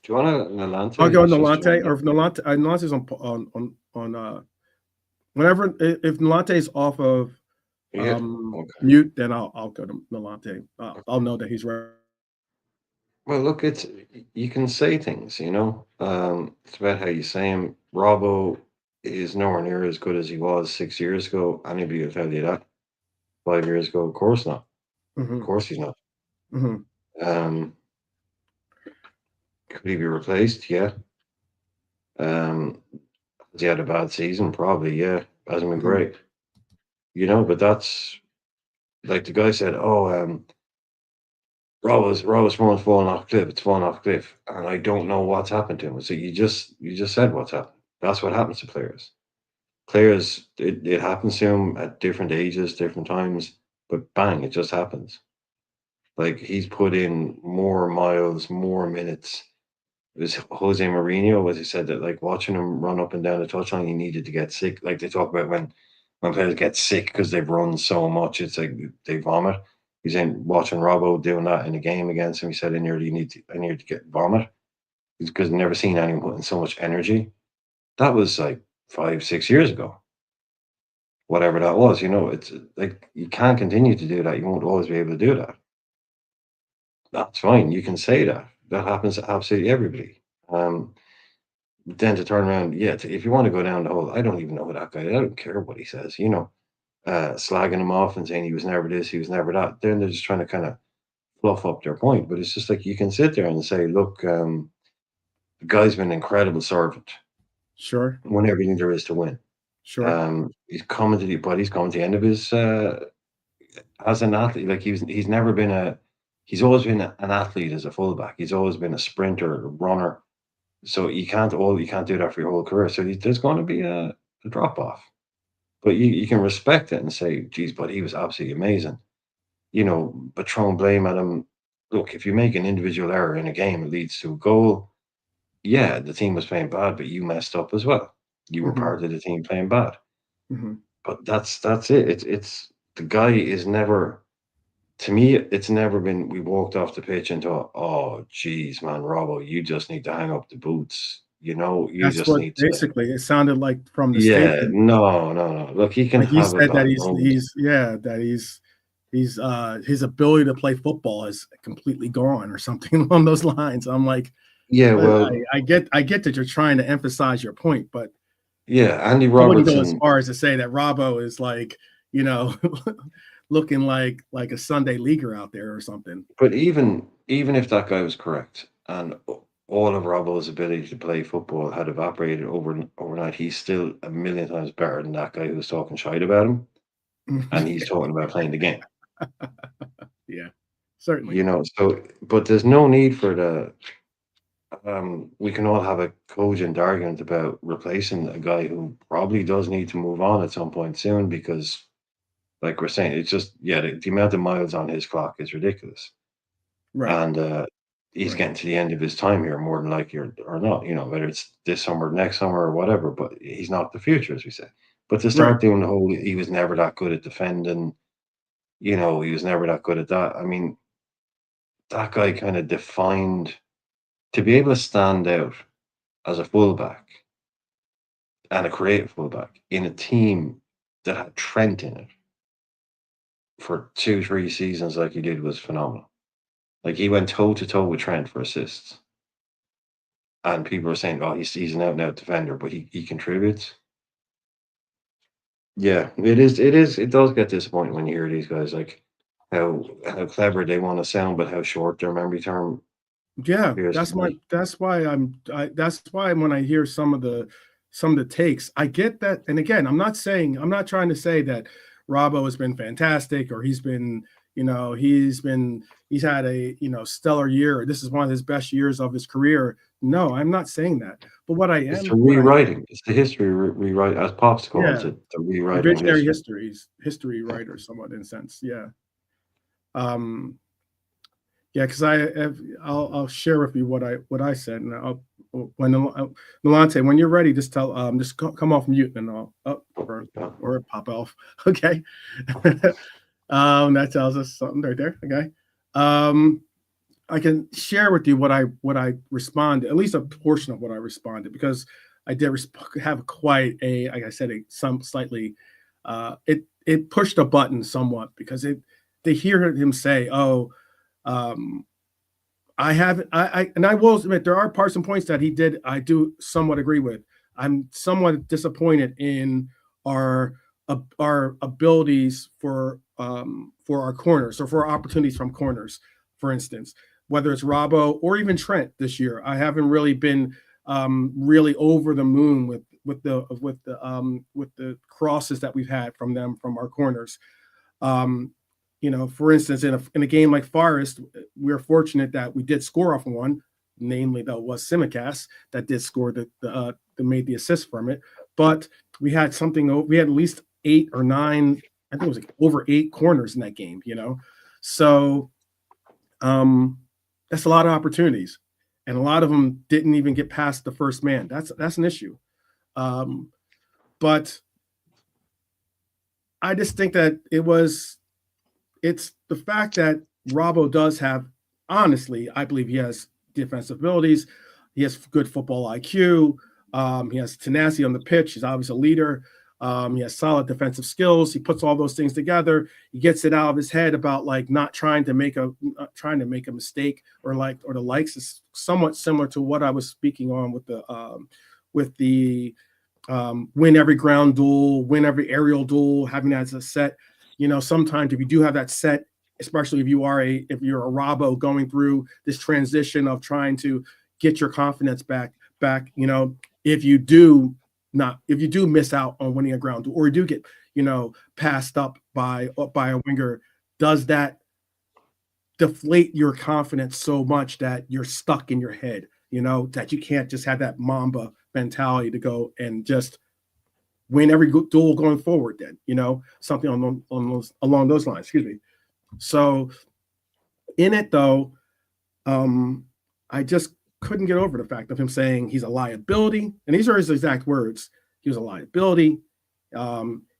Do you want to Nolante? I'll go Nolante, or if Nolante's on whenever if Nolante's off of mute, then I'll go to Nolante. I'll know that he's right. Well, look, you can say things, it's about how you say them. Robbo is nowhere near as good as he was 6 years ago. Anybody will tell you that. 5 years ago, of course not. Mm-hmm. Of course he's not. Mm-hmm. Could he be replaced? Yeah. Has he had a bad season? Probably, yeah. Hasn't been great. But that's like the guy said, Robbo's phone's falling off a cliff. It's falling off a cliff. And I don't know what's happened to him. So you just said what's happened. That's what happens to players. Players, it happens to them at different ages, different times, but bang, it just happens. Like he's put in more miles, more minutes. It was Jose Mourinho, as he said, that like watching him run up and down the touchline, he needed to get sick. Like they talk about when players get sick because they've run so much, it's like they vomit. He's in watching Robbo doing that in a game against him. He said, I need to get vomit because I've never seen anyone putting so much energy. That was like 5-6 years ago. Whatever that was, it's like you can't continue to do that. You won't always be able to do that. That's fine. You can say that. That happens to absolutely everybody. Then to turn around, if you want to go down the whole, I don't even know that guy. I don't care what he says, slagging him off and saying he was never this, he was never that. Then they're just trying to kind of fluff up their point. But it's just like you can sit there and say, look, the guy's been an incredible servant. Sure. Won everything there is to win. Sure. He's coming to the end of his as an athlete. Like he's never been he's always been an athlete as a fullback. He's always been a sprinter, a runner. So you can't do that for your whole career. So there's going to be a drop off. But you can respect it and say, geez, but he was absolutely amazing. But throwing blame at him. Look, if you make an individual error in a game, it leads to a goal. Yeah, the team was playing bad, but you messed up as well. You were part of the team playing bad. But that's it. It's the guy is never. To me, it's never been. We walked off the pitch and thought, "Oh, geez, man, Robbo, you just need to hang up the boots." You That's just what need to. basically it sounded like from the Yeah, statement. no. Look, he can Like he have a said that bad moment. he's his ability to play football is completely gone or something along those lines. I'm like, Yeah, well, I get that you're trying to emphasize your point, but yeah, Andy I wouldn't go as Robertson. far as to say that Robbo is like, looking like a Sunday leaguer out there or something. But even if that guy was correct and all of Robbo's ability to play football had evaporated overnight, he's still a million times better than that guy who was talking shite about him. And he's talking about playing the game. Yeah. Certainly. You know, so but there's no need for the we can all have a cogent argument about replacing a guy who probably does need to move on at some point soon because, like we're saying, it's just the amount of miles on his clock is ridiculous, Right. and he's Right. getting to the end of his time here more than likely or not. You know, whether it's this summer, next summer, or whatever. But he's not the future, as we say. But to start doing the whole, he was never that good at defending. You know, he was never that good at that. I mean, that guy kind of defined to be able to stand out as a fullback and a creative fullback in a team that had Trent in it for 2, 3 seasons, like he did, was phenomenal. Like he went toe to toe with Trent for assists, and people are saying, "Oh, he's an out and out defender," but he contributes. Yeah, it is. It is. It does get disappointing when you hear these guys like how clever they want to sound, but how short their memory term Yeah, appears to be. that's why that's why when I hear some of the takes, I get that. And again, I'm not trying to say that Robbo has been fantastic or he's been, he's had a, stellar year. This is one of his best years of his career. No, I'm not saying that. But what I It's am, the rewriting. It's the history rewrite, as Pops calls yeah, it, the rewriting of revisionary history. history writer, somewhat in a sense. Yeah. Um, Yeah, because I'll share with you what I said, and when Nolante, when you're ready, just come off mute and I'll or pop off. Okay, that tells us something right there. Okay, I can share with you what I responded, at least a portion of what I responded, because I did have quite a, like I said, some slightly, it pushed a button somewhat because to hear him say, "Oh." I will admit there are parts and points that he did. I do somewhat agree with. I'm somewhat disappointed in our abilities for our corners or for our opportunities from corners, for instance, whether it's Robbo or even Trent this year. I haven't really been really over the moon with the crosses that we've had from them from our corners. For instance, in a game like Forest, we're fortunate that we did score off one, namely though was Simicast that did score that made the assist from it. But we had at least 8 or 9, I think it was like over 8 corners in that game, So that's a lot of opportunities. And a lot of them didn't even get past the first man. That's an issue. But I just think that it's the fact that Robbo does have, honestly, I believe he has defensive abilities. He has good football IQ. He has tenacity on the pitch. He's obviously a leader. He has solid defensive skills. He puts all those things together. He gets it out of his head about like not trying to make a mistake or the likes. Is somewhat similar to what I was speaking on with the win every ground duel, win every aerial duel, having that as a set. Sometimes if you do have that set, especially if you're a Robbo going through this transition of trying to get your confidence back, if you do miss out on winning a ground duel or you do get, passed up by a winger, does that deflate your confidence so much that you're stuck in your head, that you can't just have that Mamba mentality to go and just win every duel going forward then, something along those lines, excuse me. So in it though, I just couldn't get over the fact of him saying he's a liability. And these are his exact words. He was a liability.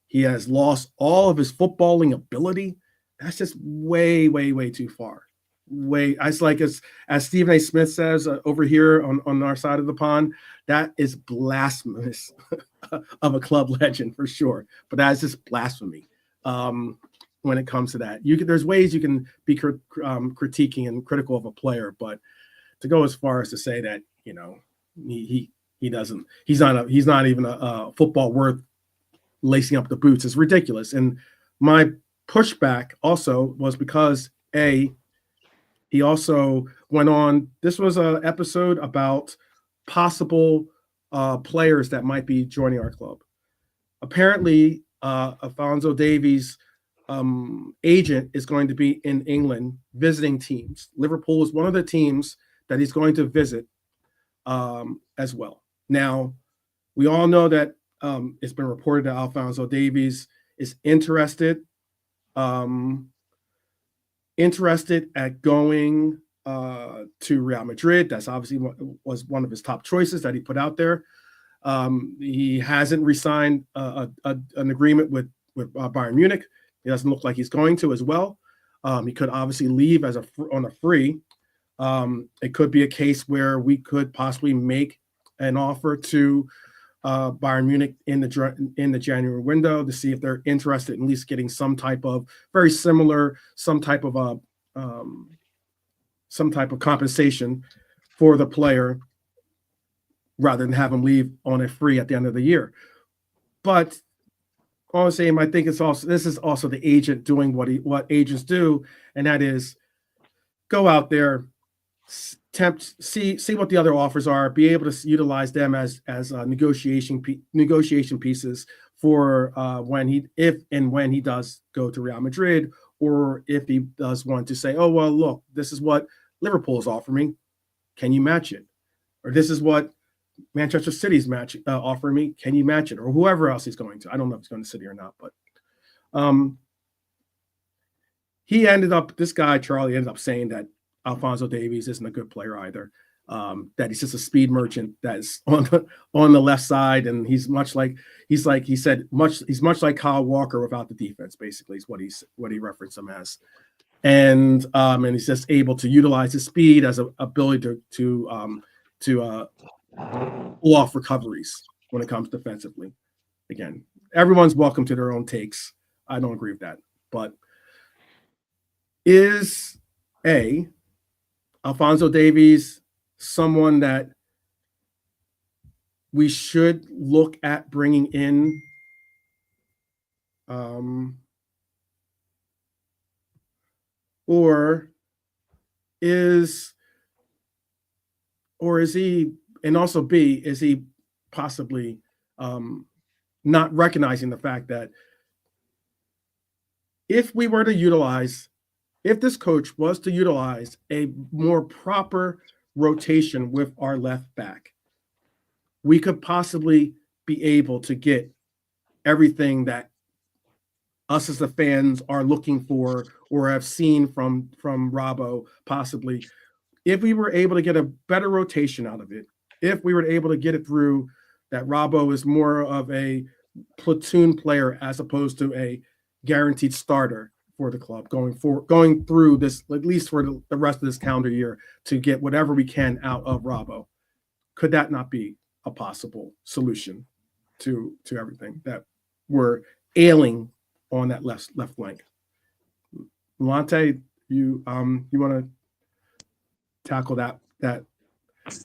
He has lost all of his footballing ability. That's just way, way, way too far. It's like as Stephen A. Smith says over here on our side of the pond, that is blasphemous of a club legend for sure. But that's just blasphemy when it comes to that. There's ways you can be critiquing and critical of a player, but to go as far as to say that he's not even a football worth lacing up the boots is ridiculous. And my pushback also was because he also went on. This was an episode about possible players that might be joining our club. Apparently, Alphonso Davies agent is going to be in England visiting teams. Liverpool is one of the teams that he's going to visit as well. Now, we all know that it's been reported that Alphonso Davies is interested at going to Real Madrid. That's obviously was one of his top choices that he put out there. He hasn't re-signed an agreement with Bayern Munich. It doesn't look like he's going to as well. He could obviously leave on a free. It could be a case where we could possibly make an offer to Bayern Munich in the January window to see if they're interested in at least getting some type of very similar, some type of compensation for the player rather than have him leave on a free at the end of the year. But all I'm saying, I think this is also the agent doing what agents do, and that is go out there, tempt, see what the other offers are, be able to utilize them as negotiation pieces for when he does go to Real Madrid, or if he does want to say, oh well, look, this is what Liverpool's offering me, can you match it? Or this is what Manchester City's offering me, can you match it? Or whoever else he's going to. I don't know if he's going to City or not, but this guy Charlie ended up saying that Alphonso Davies isn't a good player either. That he's just a speed merchant that's on the left side, and he's much like Kyle Walker without the defense. Basically, is what he referenced him as, and he's just able to utilize his speed as an ability to pull off recoveries when it comes defensively. Again, everyone's welcome to their own takes. I don't agree with that, but is Alphonso Davies someone that we should look at bringing in or is he, and also B, is he possibly not recognizing the fact that if this coach was to utilize a more proper rotation with our left back, we could possibly be able to get everything that us as the fans are looking for or have seen from Robbo, possibly. If we were able to get a better rotation out of it, if we were able to get it through that Robbo is more of a platoon player as opposed to a guaranteed starter for the club going through this, at least for the rest of this calendar year, to get whatever we can out of Robbo. Could that not be a possible solution to everything that we're ailing on that left flank? Lante, you want to tackle that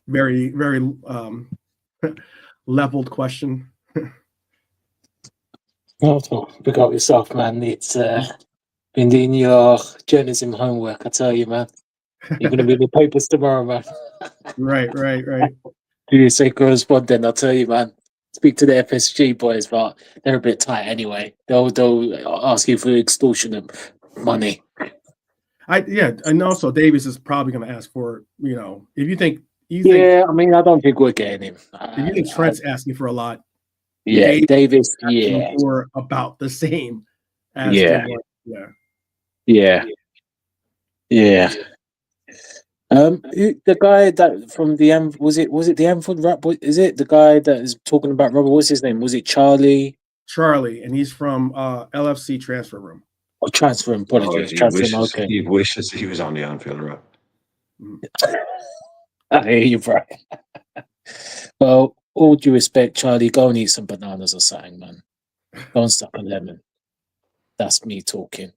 very, very leveled question? Oh, pick up yourself, man. It's been doing your journalism homework, I tell you, man. You're going to be in the papers tomorrow, man. Right. Do you say correspondent? I'll tell you, man. Speak to the FSG boys, but they're a bit tight anyway. They'll ask you for extortionate money. And also Davies is probably going to ask for, if you think. I mean, I don't think we're getting him. If you think Trent's asking for a lot, yeah, Davis, for about the same. As the guy that from the was it the Anfield rap? Is it the guy that is talking about Robert? What's his name? Was it Charlie? Charlie, and he's from LFC Transfer Room. Oh, transfer. Apologies. He wishes he was on the Anfield rap. I hear you, bro. Well, all due respect, Charlie, go and eat some bananas or something, man. Go and suck a lemon. That's me talking.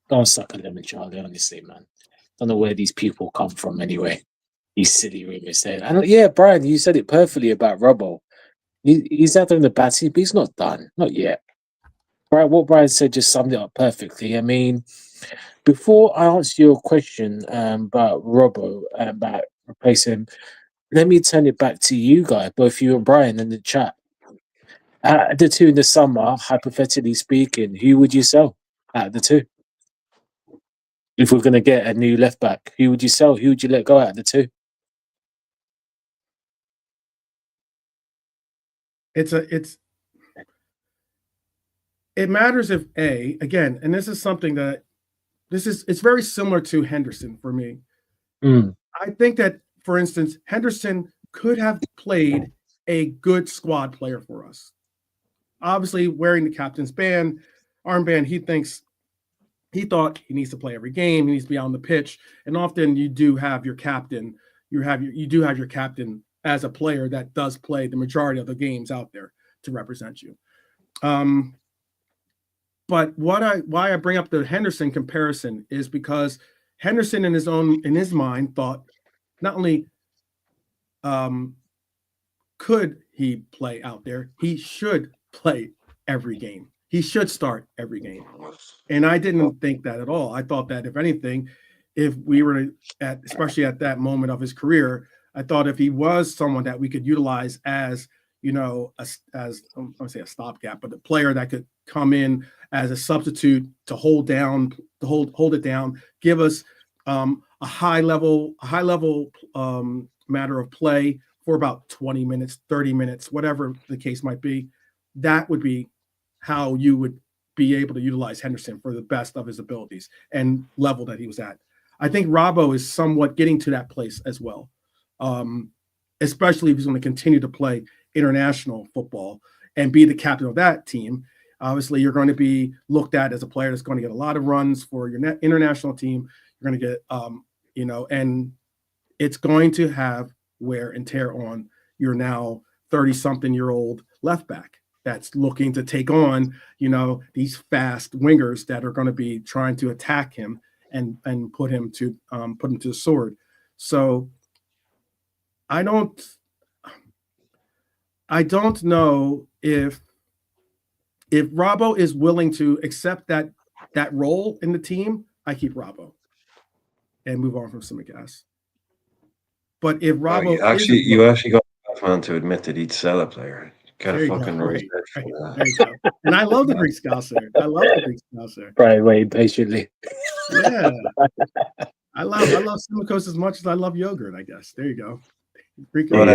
Go and suck a lemon, Charlie, honestly, man. Don't know where these people come from anyway. These silly rumors there. And Brian, you said it perfectly about Robbo. He's out there in the bad seat, but he's not done. Not yet. Right, what Brian said just summed it up perfectly. I mean, before I answer your question about Robbo, about replacing him, let me turn it back to you guys, both you and Brian in the chat. The two in the summer, hypothetically speaking, who would you sell? out of the two? If we're going to get a new left back, who would you sell? Who would you let go out of the two? It matters if again, and this is something that it's very similar to Henderson for me. I think that, for instance, Henderson could have played a good squad player for us. Obviously, wearing the captain's armband, he thought he needs to play every game. He needs to be out on the pitch, and often you do have your captain. You do have your captain as a player that does play the majority of the games out there to represent you. But why I bring up the Henderson comparison is because Henderson in his mind thought not only could he play out there, he should play every game. He should start every game. And I didn't think that at all. I thought that if anything, if we were especially at that moment of his career, I thought if he was someone that we could utilize as, as I don't want to say a stopgap, but a player that could come in as a substitute to hold it down, give us a high level matter of play for about 20 minutes, 30 minutes, whatever the case might be. That would be how you would be able to utilize Henderson for the best of his abilities and level that he was at. I think Robbo is somewhat getting to that place as well, especially if he's going to continue to play international football and be the captain of that team. Obviously, you're going to be looked at as a player that's going to get a lot of runs for your international team. You're going to get, and it's going to have wear and tear on your now 30-something-year-old left back that's looking to take on, these fast wingers that are going to be trying to attack him and put him to the sword. So I don't know if Robbo is willing to accept that role in the team. I keep Robbo and move on from Tsimikas. But if Robbo you actually got Batman to admit that he'd sell a player. Got a fucking right. There you go. And I love the Greek Scouser. Right, wait patiently. Yeah. I love Tsimikas as much as I love yogurt, I guess. There you go. Greek. But I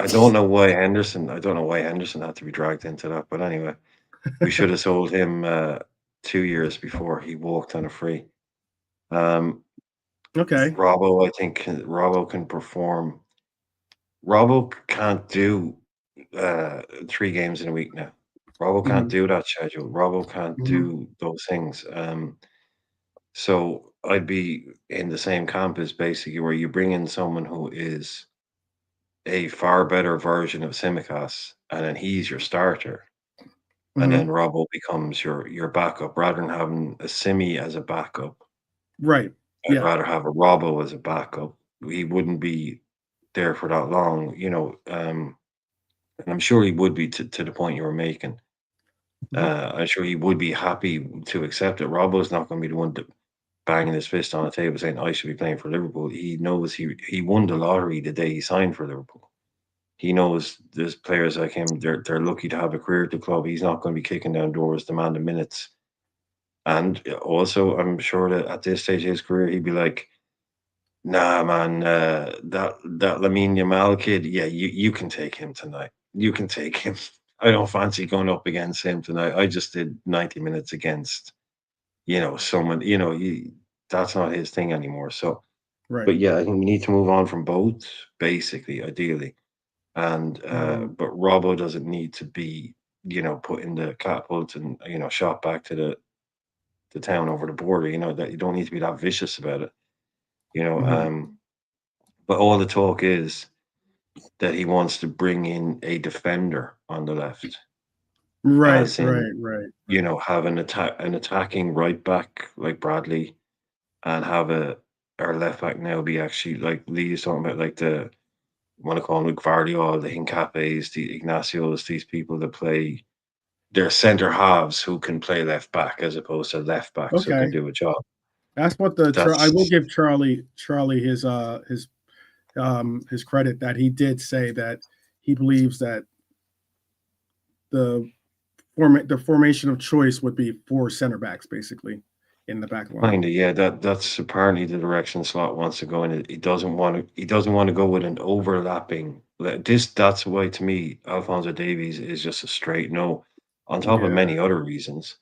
don't know why Henderson had to be dragged into that. But anyway, we should have sold him 2 years before he walked on a free. Okay. Robbo, I think Robbo can perform. Robbo can't do 3 games in a week now. Robbo can't do that schedule. Robbo can't do those things. So I'd be in the same camp as basically where you bring in someone who is a far better version of Tsimikas, and then he's your starter. And then Robbo becomes your backup rather than having a Simi as a backup. Right. I'd rather have a Robbo as a backup. He wouldn't be there for that long, and I'm sure he would be to the point you were making. I'm sure he would be happy to accept it. Robbo's not going to be the one banging his fist on the table saying, I should be playing for Liverpool. He knows he won the lottery the day he signed for Liverpool. He knows there's players like him, they're lucky to have a career at the club. He's not going to be kicking down doors, demanding minutes. And also, I'm sure that at this stage of his career, he'd be like, nah, man, that Lamine Yamal kid, yeah, you can take him tonight. You can take him. I don't fancy going up against him tonight. I just did 90 minutes against, someone, that's not his thing anymore. So, right. But yeah, I think we need to move on from both, basically, ideally. And but Robbo doesn't need to be, put in the catapult and shot back to the town over the border. That you don't need to be that vicious about it. But all the talk is that he wants to bring in a defender on the left. Right. As in, have an attacking right back like Bradley, and have our left back now be actually like Lee is talking about, like the want to call them like Guardiola, the Hincapes, the Ignacios, these people that play. They're centre halves who can play left back as opposed to left backs who can do a job. That's what I will give Charlie his credit that he did say that he believes that the the formation of choice would be 4 center backs basically in the back line. Kinda, yeah. That's apparently the direction Slot wants to go in. He doesn't want to. He doesn't want to go with an overlapping. That's why to me, Alphonso Davies is just a straight no, on top of Yeah. many other reasons.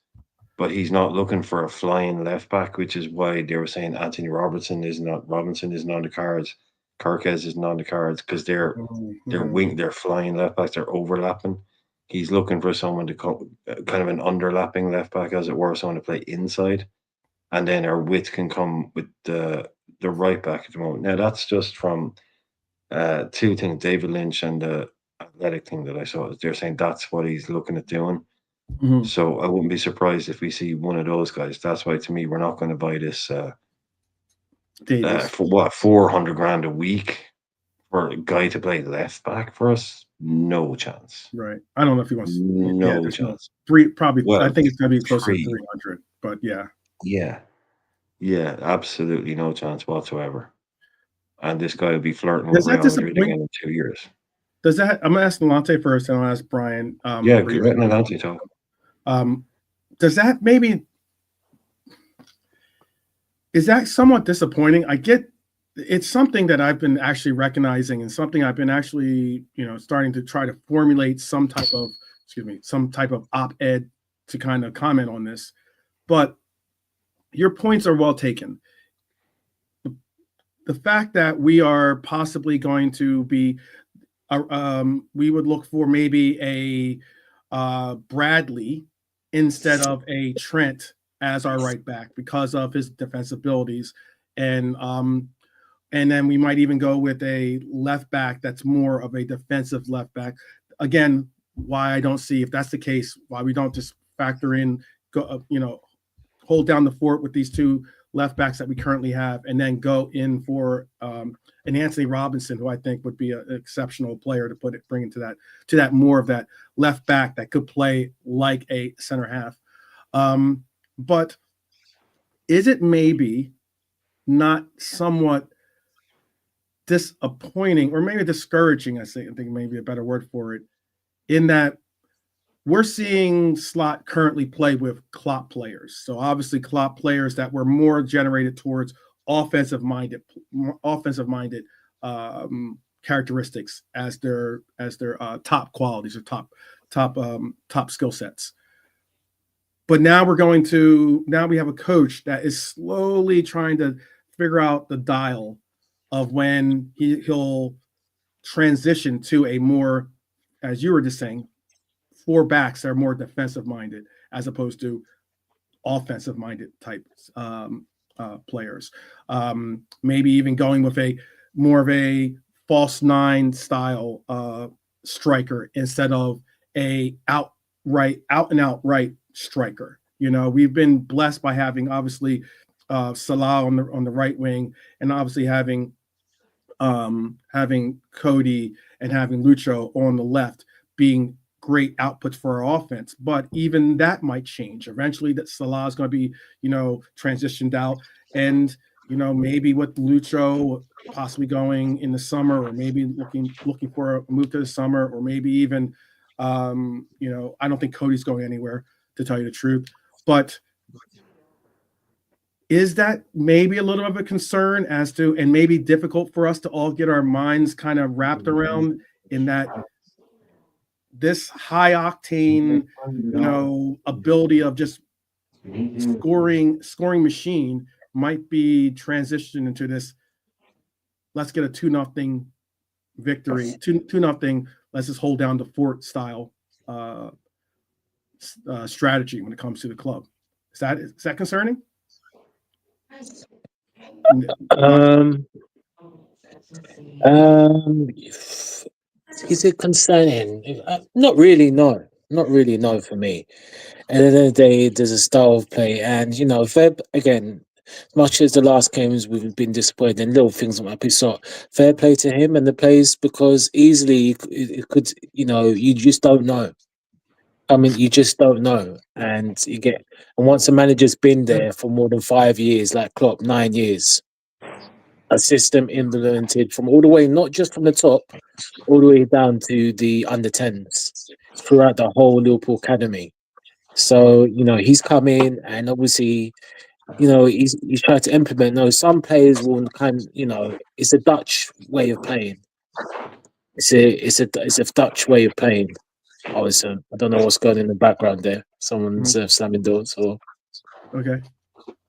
But he's not looking for a flying left back, which is why they were saying Anthony Robinson isn't on the cards. Kirkez isn't on the cards because they're Mhm. they're flying left backs, they're overlapping. He's looking for someone to kind of an underlapping left back, as it were, someone to play inside, and then our width can come with the right back at the moment. Now that's just from two things, David Lynch and the athletic thing that I saw. They're saying that's what he's looking at doing. Mhm. So I wouldn't be surprised if we see one of those guys. That's why to me we're not going to buy this Davies. for what, 400 grand a week for a guy to play left back for us. No chance. Right. I don't know if he wants. Yeah, No there's no chance. 3. Probably. I Well, think it's gonna be closer to 3. 300. But yeah. Yeah, absolutely no chance whatsoever. And this guy will be flirting with Does that Real Madrid disappoint? again in 2 years. Does that? I'm gonna ask Lante first, and I'll ask Brian. Yeah, for your letting opinion. Anthony talk. Does that maybe? Is that somewhat disappointing? I get it's something that I've been actually recognizing, and something I've been actually, starting to try to formulate some type of op-ed to kind of comment on this. But your points are well taken. The fact that we are possibly going to be, we would look for maybe a Bradley instead of a Trent as our right back because of his defensive abilities, and then we might even go with a left back that's more of a defensive left back. Again, why I don't see, if that's the case, why we don't just factor in, hold down the fort with these 2 left backs that we currently have, and then go in for an Anthony Robinson, who I think would be an exceptional player to bring into that more of that left back that could play like a center half. But is it maybe not somewhat disappointing or maybe discouraging? I think maybe a better word for it, in that we're seeing Slot currently play with Klopp players. So obviously Klopp players that were more generated towards offensive-minded characteristics as their top qualities or top skill sets. But now we have a coach that is slowly trying to figure out the dial of when he'll transition to a more, as you were just saying, 4 backs that are more defensive minded as opposed to offensive minded type players. Maybe even going with a more of a false 9 style striker instead of a out and out right striker. We've been blessed by having obviously Salah on the right wing, and obviously having Cody and having Lucho on the left being great outputs for our offense. But even that might change eventually. That Salah is going to be transitioned out, and maybe with Lucho possibly going in the summer, or maybe looking for a move to the summer, or maybe even I don't think Cody's going anywhere, to tell you the truth. But is that maybe a little of a concern as to, and maybe difficult for us to all get our minds kind of wrapped around, in that this high octane, ability of just scoring machine might be transitioned into this, let's get a 2-0 victory, 2-0, let's just hold down the fort style strategy when it comes to the club. Is that concerning? Is it concerning? Not really, no. Not really, no, for me. At the end of the day, there's a style of play, and again, much as the last games we've been disappointed in little things like Pissot, fair play to him and the plays, because easily it could, you just don't know. I mean, you just don't know, and once a manager's been there for more than 5 years, like Klopp, 9 years, a system implemented from all the way, not just from the top, all the way down to the under 10s throughout the whole Liverpool academy. So, he's come in and obviously, he's tried to implement those. Some players will it's a Dutch way of playing. It's a Dutch way of playing. I don't know what's going on in the background there. Someone's slamming doors or Okay.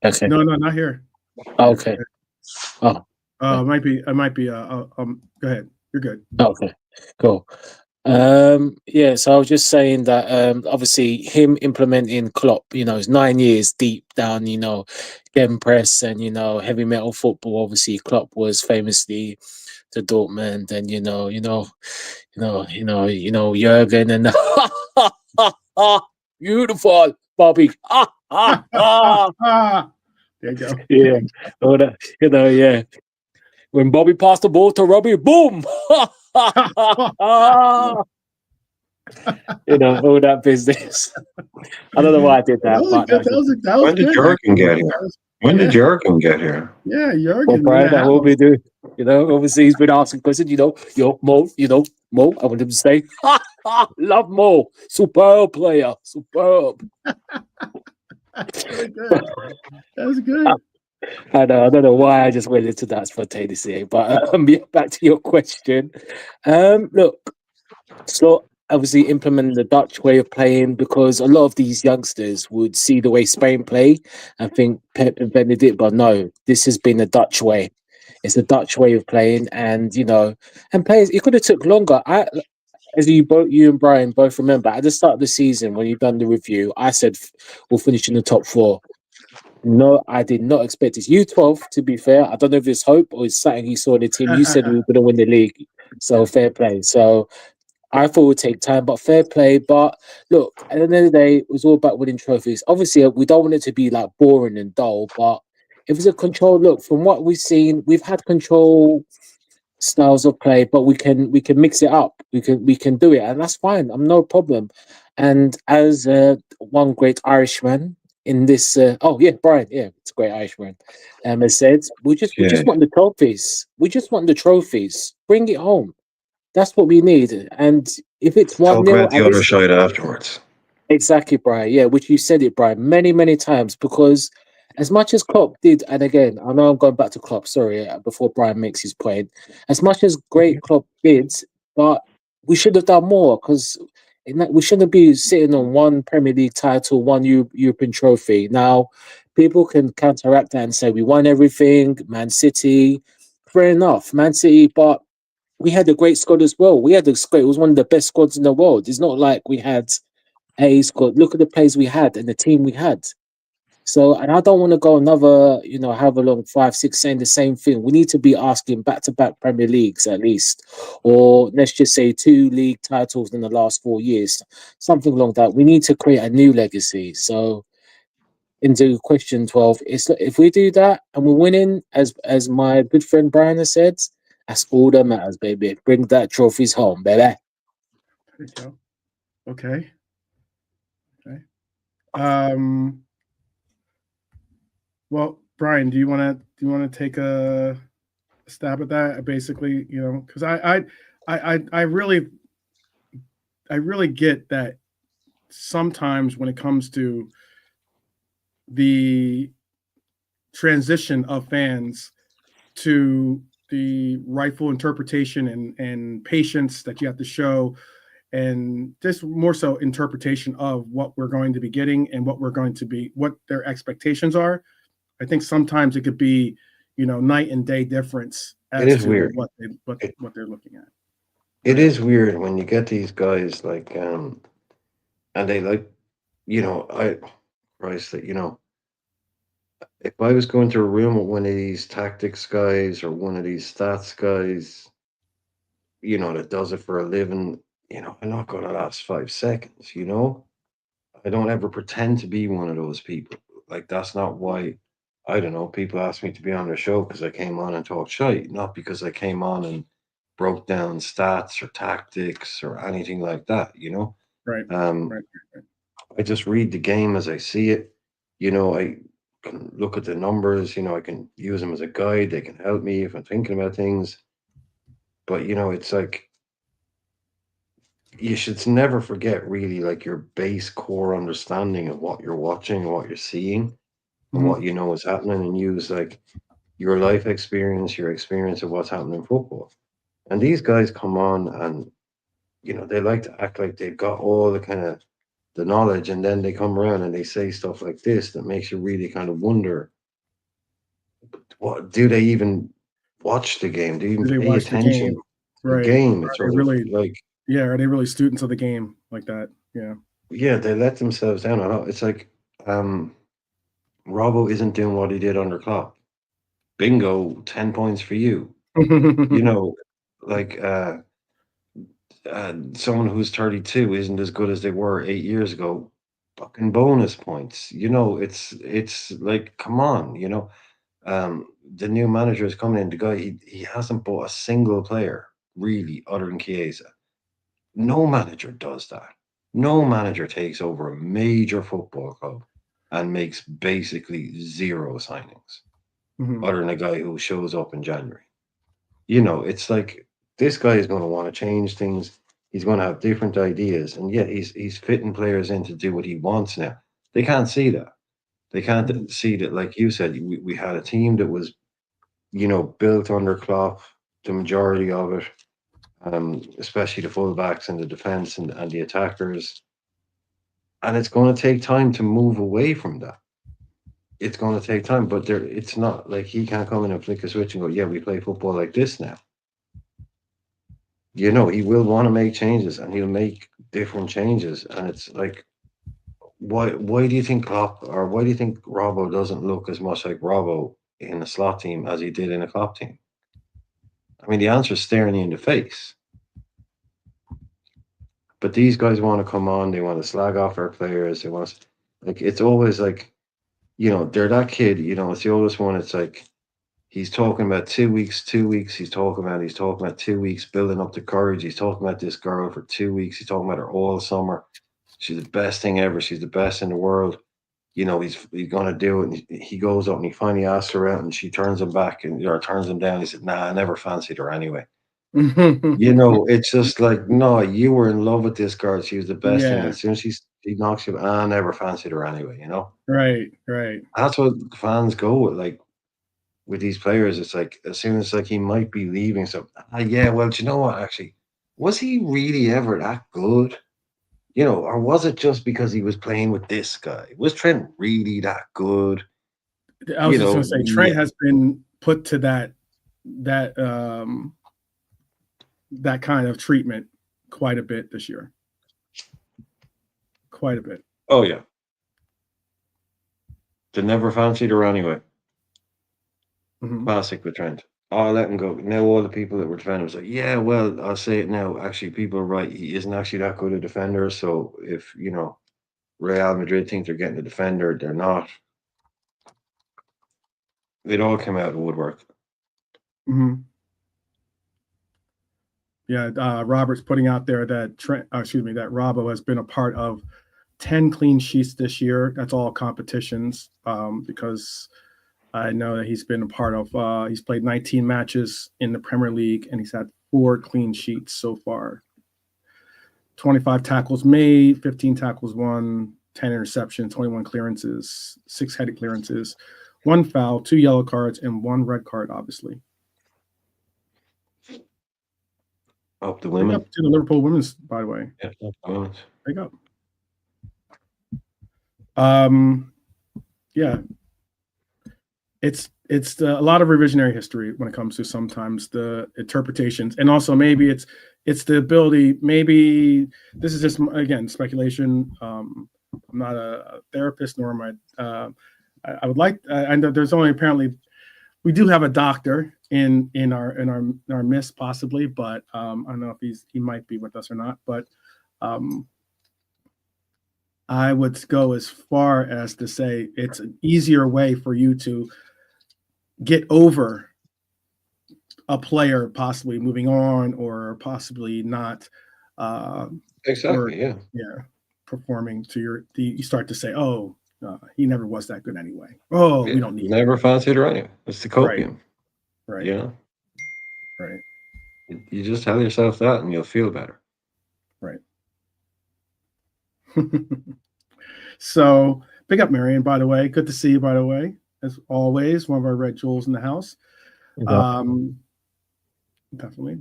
okay. No, not here. Okay. Oh, it might be. Go ahead. You're good. okay. Cool. Yeah, so I was just saying that obviously him implementing Klopp, it's 9 years deep down, game press and heavy metal football. Obviously, Klopp was famously to Dortmund, and Jurgen and beautiful Bobby. There you go. Yeah, all that, yeah. When Bobby passed the ball to Robbie, boom! All that business. I don't know why I did that. That was When did good. Jurgen get here? When did Jurgen get here? Yeah, Jurgen. Well, Brian, that will be doing. Obviously he's been asking questions. Mo. I want him to say, love Mo, superb player, superb. Very good. That was good. I don't know why I just went into that spontaneously, but back to your question. Look, so obviously implementing the Dutch way of playing, because a lot of these youngsters would see the way Spain play and think Pep invented it, but no, this has been a Dutch way. It's a Dutch way of playing, and and players. It could have took longer. As you and Brian both remember, at the start of the season when you done the review, I said we'll finish in the top 4. No, I did not expect this. U12, to be fair, I don't know if it's hope or it's something you saw in the team. You said we were going to win the league, so fair play. So I thought it would take time, but fair play. But look, at the end of the day, it was all about winning trophies. Obviously, we don't want it to be like boring and dull, but if it's a control, look, from what we've seen, we've had control styles of play, but we can mix it up. We can do it, and that's fine. I'm no problem. And as one great Irishman in this, Brian, it's a great Irishman, has said, we just want the trophies. We just want the trophies. Bring it home. That's what we need. And if it's 1-0, Talk about the other side afterwards. Exactly, Brian. Yeah, which you said it, Brian, many, many times, because as much as Klopp did, and again, I know I'm going back to Klopp, sorry, before Brian makes his point. As much as great Klopp did, but we should have done more, because we shouldn't be sitting on one Premier League title, one European trophy. Now, people can counteract that and say we won everything, Man City, fair enough, Man City, but we had a great squad as well. It was one of the best squads in the world. It's not like we had a squad. Look at the players we had and the team we had. So, and I don't want to go another, however long, 5, 6, saying the same thing. We need to be asking back-to-back Premier Leagues at least, or let's just say 2 league titles in the last 4 years, something along that. We need to create a new legacy. So, into question 12, if we do that and we're winning, as my good friend Brian has said, that's all that matters, baby. Bring that trophies home, baby. There you go. Okay. Well, Brian, do you want to take a stab at that? Basically, because I really get that sometimes when it comes to the transition of fans to the rightful interpretation and patience that you have to show, and just more so interpretation of what we're going to be getting and what their expectations are. I think sometimes it could be, night and day difference as to weird. what they're looking at. It is weird when you get these guys like, and they like, if I was going to a room with one of these tactics guys or one of these stats guys, that does it for a living, I'm not going to last 5 seconds, I don't ever pretend to be one of those people. Like, that's not why, I don't know, people ask me to be on their show because I came on and talked shite, not because I came on and broke down stats or tactics or anything like that, Right. Right. I just read the game as I see it. I can look at the numbers, I can use them as a guide. They can help me if I'm thinking about things. But, it's like, you should never forget really like your base core understanding of what you're watching and what you're seeing and what you know is happening, and use like your life experience, your experience of what's happening in football. And these guys come on and they like to act like they've got all the kind of the knowledge, and then they come around and they say stuff like this that makes you really kind of wonder, what do they even watch the game? Do you even Do they pay watch the attention game? to the Right. game? Are It's they sort of really? like, Yeah. Are they really students of the game like that? Yeah. yeah, they let themselves down a lot. It's like Robbo isn't doing what he did under Klopp. Bingo, 10 points for you. You know, like someone who's 32 isn't as good as they were 8 years ago. Fucking bonus points. It's like, come on. The new manager is coming in. The guy, he hasn't bought a single player really, other than Chiesa. No manager does that. No manager takes over a major football club and makes basically zero signings, other than a guy who shows up in January. It's like this guy is going to want to change things. He's going to have different ideas, and yet he's fitting players in to do what he wants now. They can't see that. They can't see that, like you said, we had a team that was, built under Klopp, the majority of it, especially the fullbacks and the defense and the attackers. And it's going to take time to move away from that. It's going to take time, but it's not like he can't come in and flick a switch and go, yeah, we play football like this now. He will want to make changes, and he'll make different changes. And it's like, why do you think Klopp, or why do you think Robbo doesn't look as much like Robbo in a slot team as he did in a Klopp team? I mean, the answer is staring you in the face. But these guys want to come on, they want to slag off our players. They want to, like, it's always like, they're that kid, it's the oldest one. It's like, he's talking about 2 weeks, 2 weeks. He's talking about 2 weeks, building up the courage. He's talking about this girl for 2 weeks. He's talking about her all summer. She's the best thing ever. She's the best in the world. He's gonna do it. And he goes up and he finally asks her out, and she turns him back or turns him down. He said, "Nah, I never fancied her anyway." It's just like, no, you were in love with this girl. She was the best thing. Yeah. As soon as she knocks you, I never fancied her anyway. Right. That's what fans go with. Like, with these players, it's like, as soon as like he might be leaving, so yeah, well, do you know what? Actually, was he really ever that good? Or was it just because he was playing with this guy? Was Trent really that good? I was just going to say, Trent Yeah. has been put to that kind of treatment quite a bit this year. Quite a bit. Oh yeah. They never fancied her anyway. Classic with Trent. I'll let him go. Now all the people that were defending was like, yeah, well, I'll say it now. Actually, people are right. He isn't actually that good a defender. So if, Real Madrid think they're getting a defender, they're not. They'd all come out of the woodwork. Yeah, Robert's putting out there that that Robbo has been a part of 10 clean sheets this year. That's all competitions, because I know that he's been a part of, he's played 19 matches in the Premier League, and he's had 4 clean sheets so far. 25 tackles made, 15 tackles won, 10 interceptions, 21 clearances, 6 headed clearances, 1 foul, 2 yellow cards, and 1 red card, obviously. Up the women. Big up to the Liverpool women's, by the way. Yeah, up the women's. Big up. Yeah. It's a lot of revisionary history when it comes to sometimes the interpretations, and also maybe it's the ability. Maybe this is just, again, speculation. I'm not a therapist, nor am I. I would like. I know there's only apparently we do have a doctor in our midst, possibly, but I don't know if he might be with us or not. But I would go as far as to say it's an easier way for you to get over a player possibly moving on or possibly not Exactly. or, performing to you start to say, oh, he never was that good anyway. Oh, Yeah, we don't need never fancied her anyway. It's the copium. Right. Right. You just tell yourself that and you'll feel better. Right. So big up, Marion, by the way. Good to see you, by the way. As always, one of our red jewels in the house. Definitely.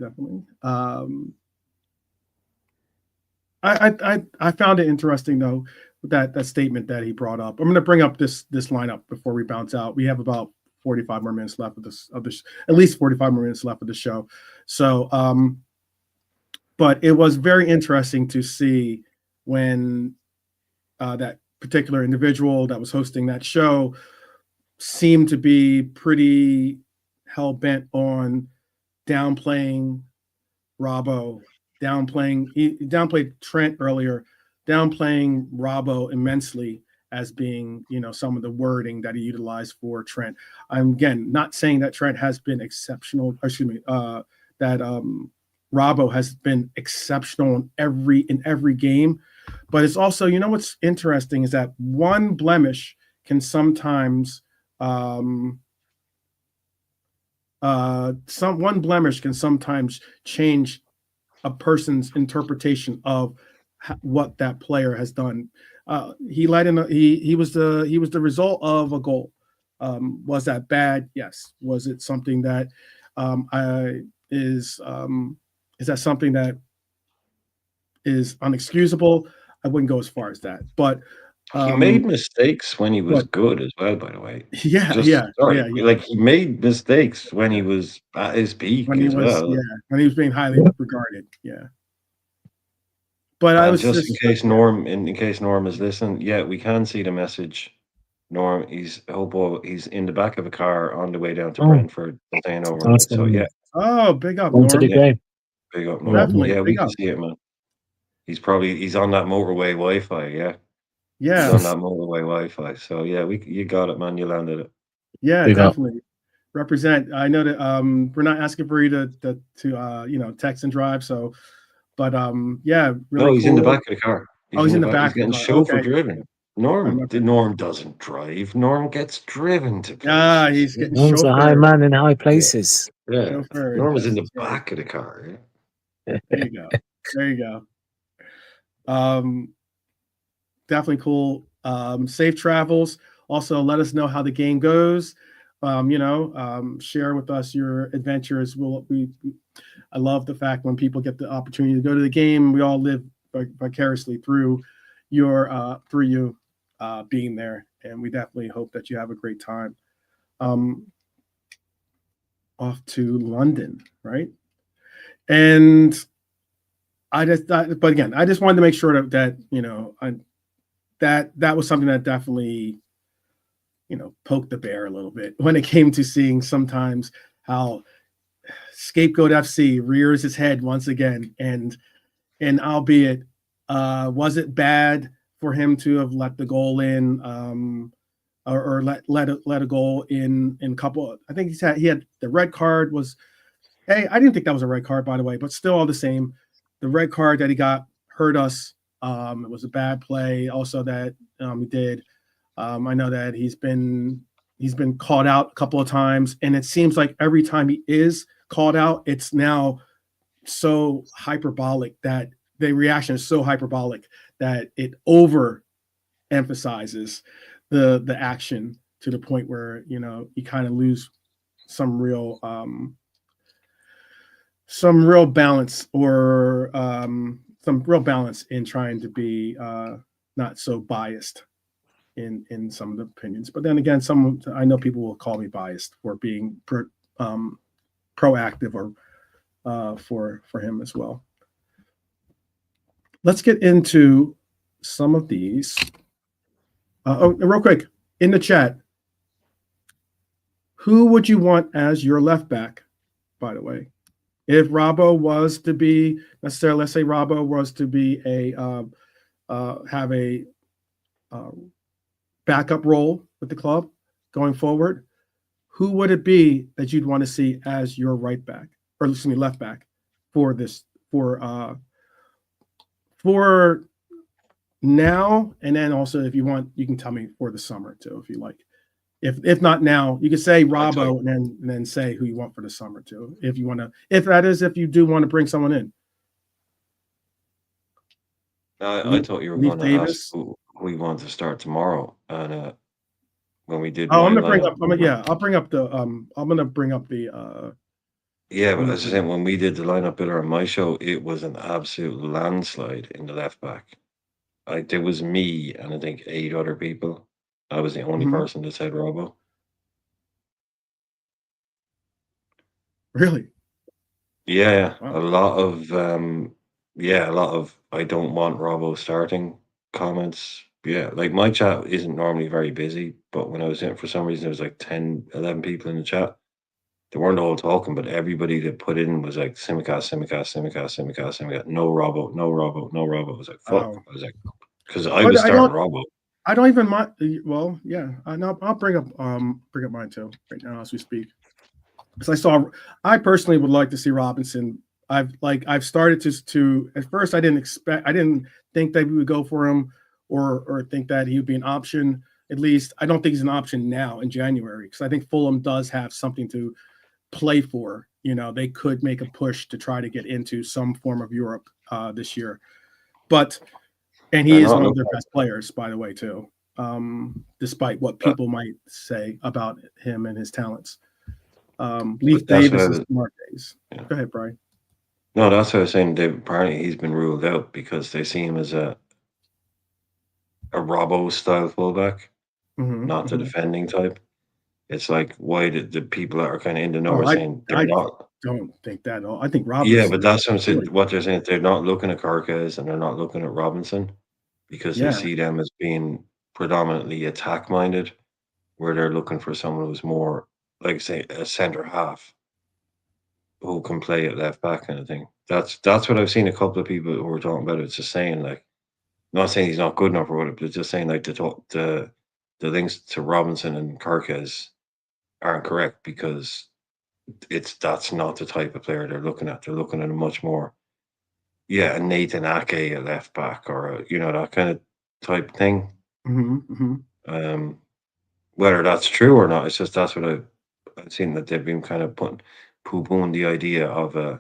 I found it interesting though that statement that he brought up. I'm going to bring up this lineup before we bounce out. We have about 45 more minutes left of this at least 45 more minutes left of the show. So, but it was very interesting to see when that particular individual that was hosting that show seemed to be pretty hell bent on downplaying Robbo, he downplayed Trent earlier, downplaying Robbo immensely as being, some of the wording that he utilized for Trent. I'm again not saying that Trent has been exceptional. That Robbo has been exceptional in every game, but it's also, what's interesting is that one blemish can sometimes change a person's interpretation of what that player has done. He was the result of a goal. Was that bad? Yes. Was it something that is that something that is unexcusable? I wouldn't go as far as that, but he made mistakes when he was good as well, by the way. Yeah. Like he made mistakes when he was at his peak when he as was well. when he was being highly regarded. Yeah. But I was just in case Norm is listening, we can see the message. Norm, he's in the back of a car on the way down to Brentford, staying overnight. So Oh, big up, on Norm. to the game. Big up, Norm. Definitely, Yeah, we big can up. see it, man. He's on that motorway Wi-Fi. Yeah. Yeah. He's on that motorway Wi-Fi. So you got it, man. You landed it. Yeah, Big up. definitely. Represent. I know that we're not asking for you to text and drive. So, but really No, he's cool. in the back of the car. He's in the back. He's getting chauffeur driven. Norm doesn't drive. Norm gets driven to places. He's getting Norm's a high man in high places. Yeah. Chauffeured. Norm is in the back of the car. Yeah. There you go. Definitely cool. Safe travels. Also, let us know how the game goes. Share with us your adventures. I love the fact when people get the opportunity to go to the game. We all live vicariously through you being there, and we definitely hope that you have a great time. Off to London, right? And I just wanted to make sure that that was something that definitely poked the bear a little bit when it came to seeing sometimes how Scapegoat FC rears its head once again, and albeit was it bad for him to have let the goal in or let a goal in couple. I think he had the red card was. Hey, I didn't think that was a red card, by the way, but still all the same, the red card that he got hurt us. It was a bad play. Also that he did. I know that he's been called out a couple of times, and it seems like every time he is called out, it's now so hyperbolic that the reaction is so hyperbolic that it over emphasizes the action to the point where you kind of lose some real balance or some real balance in trying to be not so biased in some of the opinions. But then again, I know people will call me biased for being proactive or for him as well. Let's get into some of these. Real quick, in the chat, who would you want as your left back, by the way? If Robbo was to be, let's say Robbo was to be have a backup role with the club going forward, who would it be that you'd want to see as your right back, or left back for now? And then also, if you want, you can tell me for the summer too, if you like. If not now, you could say Robbo and then say who you want for the summer too. If you want to, if you do want to bring someone in. I thought you were Leaf going to ask Davis. who we want to start tomorrow, and when we did Oh, my I'm gonna bring lineup. up. I'll bring up the. I'm gonna bring up the. Yeah, but I'm as I said, when we did the lineup builder on my show, it was an absolute landslide in the left back. There was me and I think 8 other people. I was the only Mhm. person that said Robo. Really? Yeah, Wow. a lot of I don't want Robo starting comments. Yeah, like my chat isn't normally very busy, but when I was in for some reason there was like 10, 11 people in the chat. They weren't all talking, but everybody that put in was like Simicast, Simicast, Simicast, Simicast, Simicast, no Robo, no Robo, no Robo. I was like, fuck. Wow. I was like, because I But was I starting don't. Robo. I don't even mind. Well, yeah. I'll bring up mine too right now as we speak. Because I personally would like to see Robinson. I've started to at first I didn't think that we would go for him or think that he would be an option. At least I don't think he's an option now in January because I think Fulham does have something to play for. You know, they could make a push to try to get into some form of Europe this year. And he They're is not one of looking their best players, by the way, too. Despite what at people might say about him and his talents. but Leaf that's what I Davis is was. smart days. Yeah. Go ahead, Brian. No, that's what I was saying. Apparently he's been ruled out because they see him as a Robbo style fullback, not the defending type. It's like why the people that are kind of in the know Oh, are saying they're I not. don't think that at all. I think Yeah, but Robinson. that's what I'm saying. Really, What they're saying, they're not looking at Carquez and they're not looking at Robinson because they yeah. see them as being predominantly attack minded, where they're looking for someone who's more, like say, a centre half who can play at left back kind of thing. That's what I've seen a couple of people who were talking about. It's just saying like, not saying he's not good enough or whatever, but just saying like the links to Robinson and Carquez aren't correct because that's not the type of player they're looking at. They're looking at a much more, yeah, a Nathan Ake, a left back, or that kind of type thing. Um, whether that's true or not, it's just that's what I've seen that they've been kind of poo-pooing the idea of an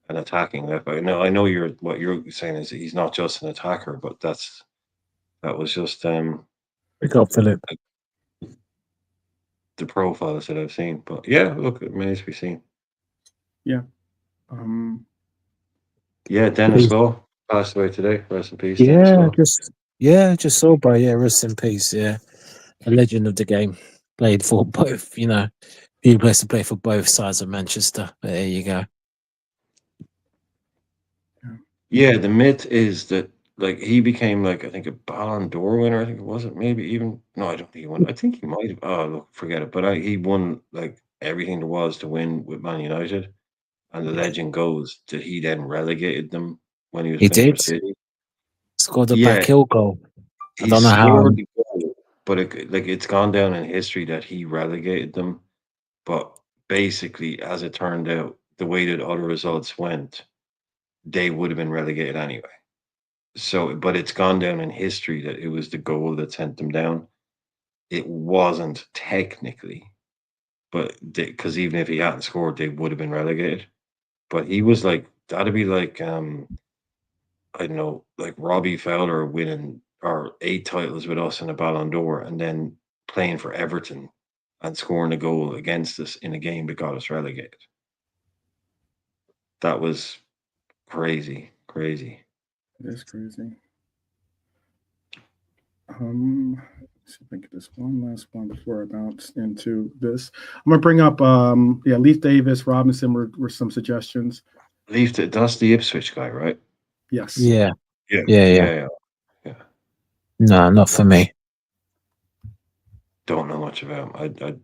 attacking left back. No, I know what you're saying is that he's not just an attacker, but that was just Pick up Philip. the profiles that I've seen. But yeah, look, it remains to be seen. Yeah. Yeah, Dennis Law passed away today. Rest in peace, Dennis Yeah, Law. just sober. Yeah, rest in peace. Yeah, a legend of the game. Played for both. He plays to play for both sides of Manchester. But there you go. Yeah, the myth is that like he became like I think a Ballon d'Or winner. I think it wasn't maybe even no, I don't think he won. I think he might have. Oh, look, forget it. But he won like everything there was to win with Man United, and the legend goes that he then relegated them when he was He playing for did City. score the back Yeah, heel goal. I he don't know how. scored the goal, but it's gone down in history that he relegated them. But basically, as it turned out, the way that other results went, they would have been relegated anyway. So, but it's gone down in history that it was the goal that sent them down. It wasn't technically, but because even if he hadn't scored, they would have been relegated. But he was like that'd be like I don't know, like Robbie Fowler winning or 8 titles with us in a Ballon d'Or, and then playing for Everton and scoring a goal against us in a game that got us relegated. That was crazy, crazy. It is crazy. Let's see if I can get this one last one before I bounce into this. I'm gonna bring up Leaf Davis, Robinson were some suggestions. That's the Ipswich guy, right? Yes. Yeah. Yeah. Yeah. No, not for me. Don't know much about him.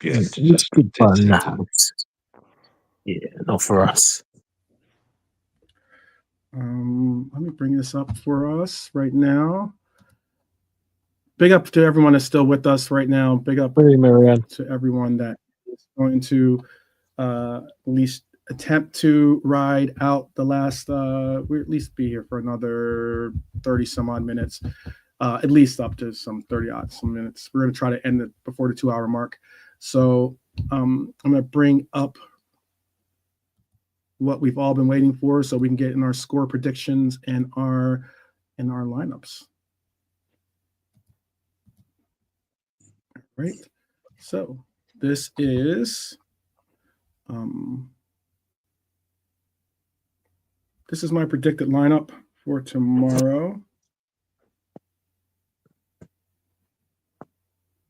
It's Just good didn't fun in seem the to. house. Yeah, not for us. Let me bring this up for us right now. Big up to everyone that's still with us right now. Big up to everyone that is going to at least attempt to ride out the last we'll at least be here for another 30 some odd minutes, at least up to some 30 odd some minutes. We're going to try to end it before the 2 hour mark. So I'm going to bring up what we've all been waiting for, so we can get in our score predictions and our lineups. Right. So this is my predicted lineup for tomorrow.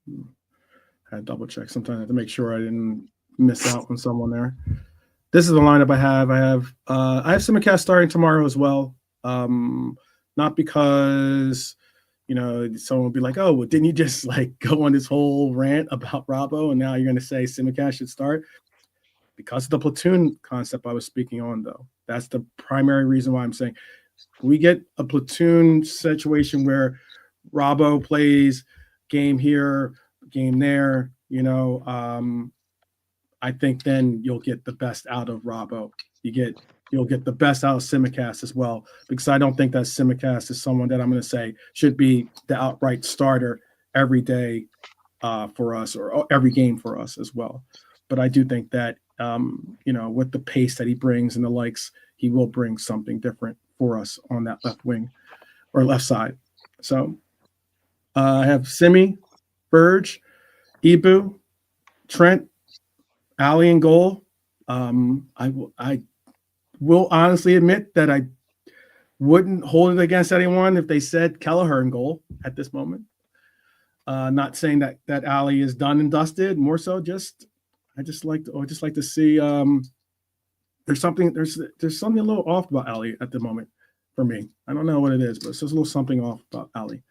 I had to double check. Sometimes I have to make sure I didn't miss out on someone there. This is the lineup I have. I have Simicast starting tomorrow as well. Not because someone will be like, oh, well, didn't you just like go on this whole rant about Robbo and now you're going to say Simicast should start? Because of the platoon concept I was speaking on, though. That's the primary reason why I'm saying we get a platoon situation where Robbo plays game here, game there, I think then you'll get the best out of Robbo. You'll get the best out of Simicast as well, because I don't think that Simicast is someone that I'm going to say should be the outright starter every day for us, or every game for us as well. But I do think that with the pace that he brings and the likes, he will bring something different for us on that left wing or left side. So I have Simi, Burge, Ibu, Trent, Ali in goal. I will honestly admit that I wouldn't hold it against anyone if they said Kelleher in goal at this moment. Not saying that Ali is done and dusted. More so, I just like to see. There's something a little off about Ali at the moment for me. I don't know what it is, but there's a little something off about Ali.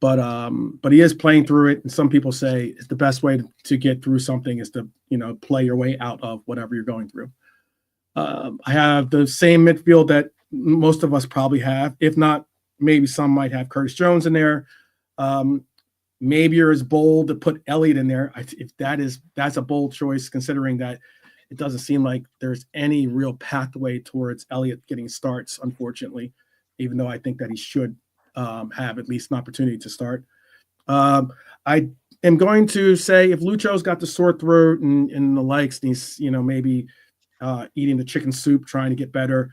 But he is playing through it, and some people say it's the best way to get through something is to play your way out of whatever you're going through. I have the same midfield that most of us probably have. If not, maybe some might have Curtis Jones in there. Maybe you're as bold to put Elliott in there. If that's a bold choice, considering that it doesn't seem like there's any real pathway towards Elliott getting starts, unfortunately, even though I think that he should have at least an opportunity to start. I am going to say if Lucho's got the sore throat and the likes, and he's maybe eating the chicken soup, trying to get better.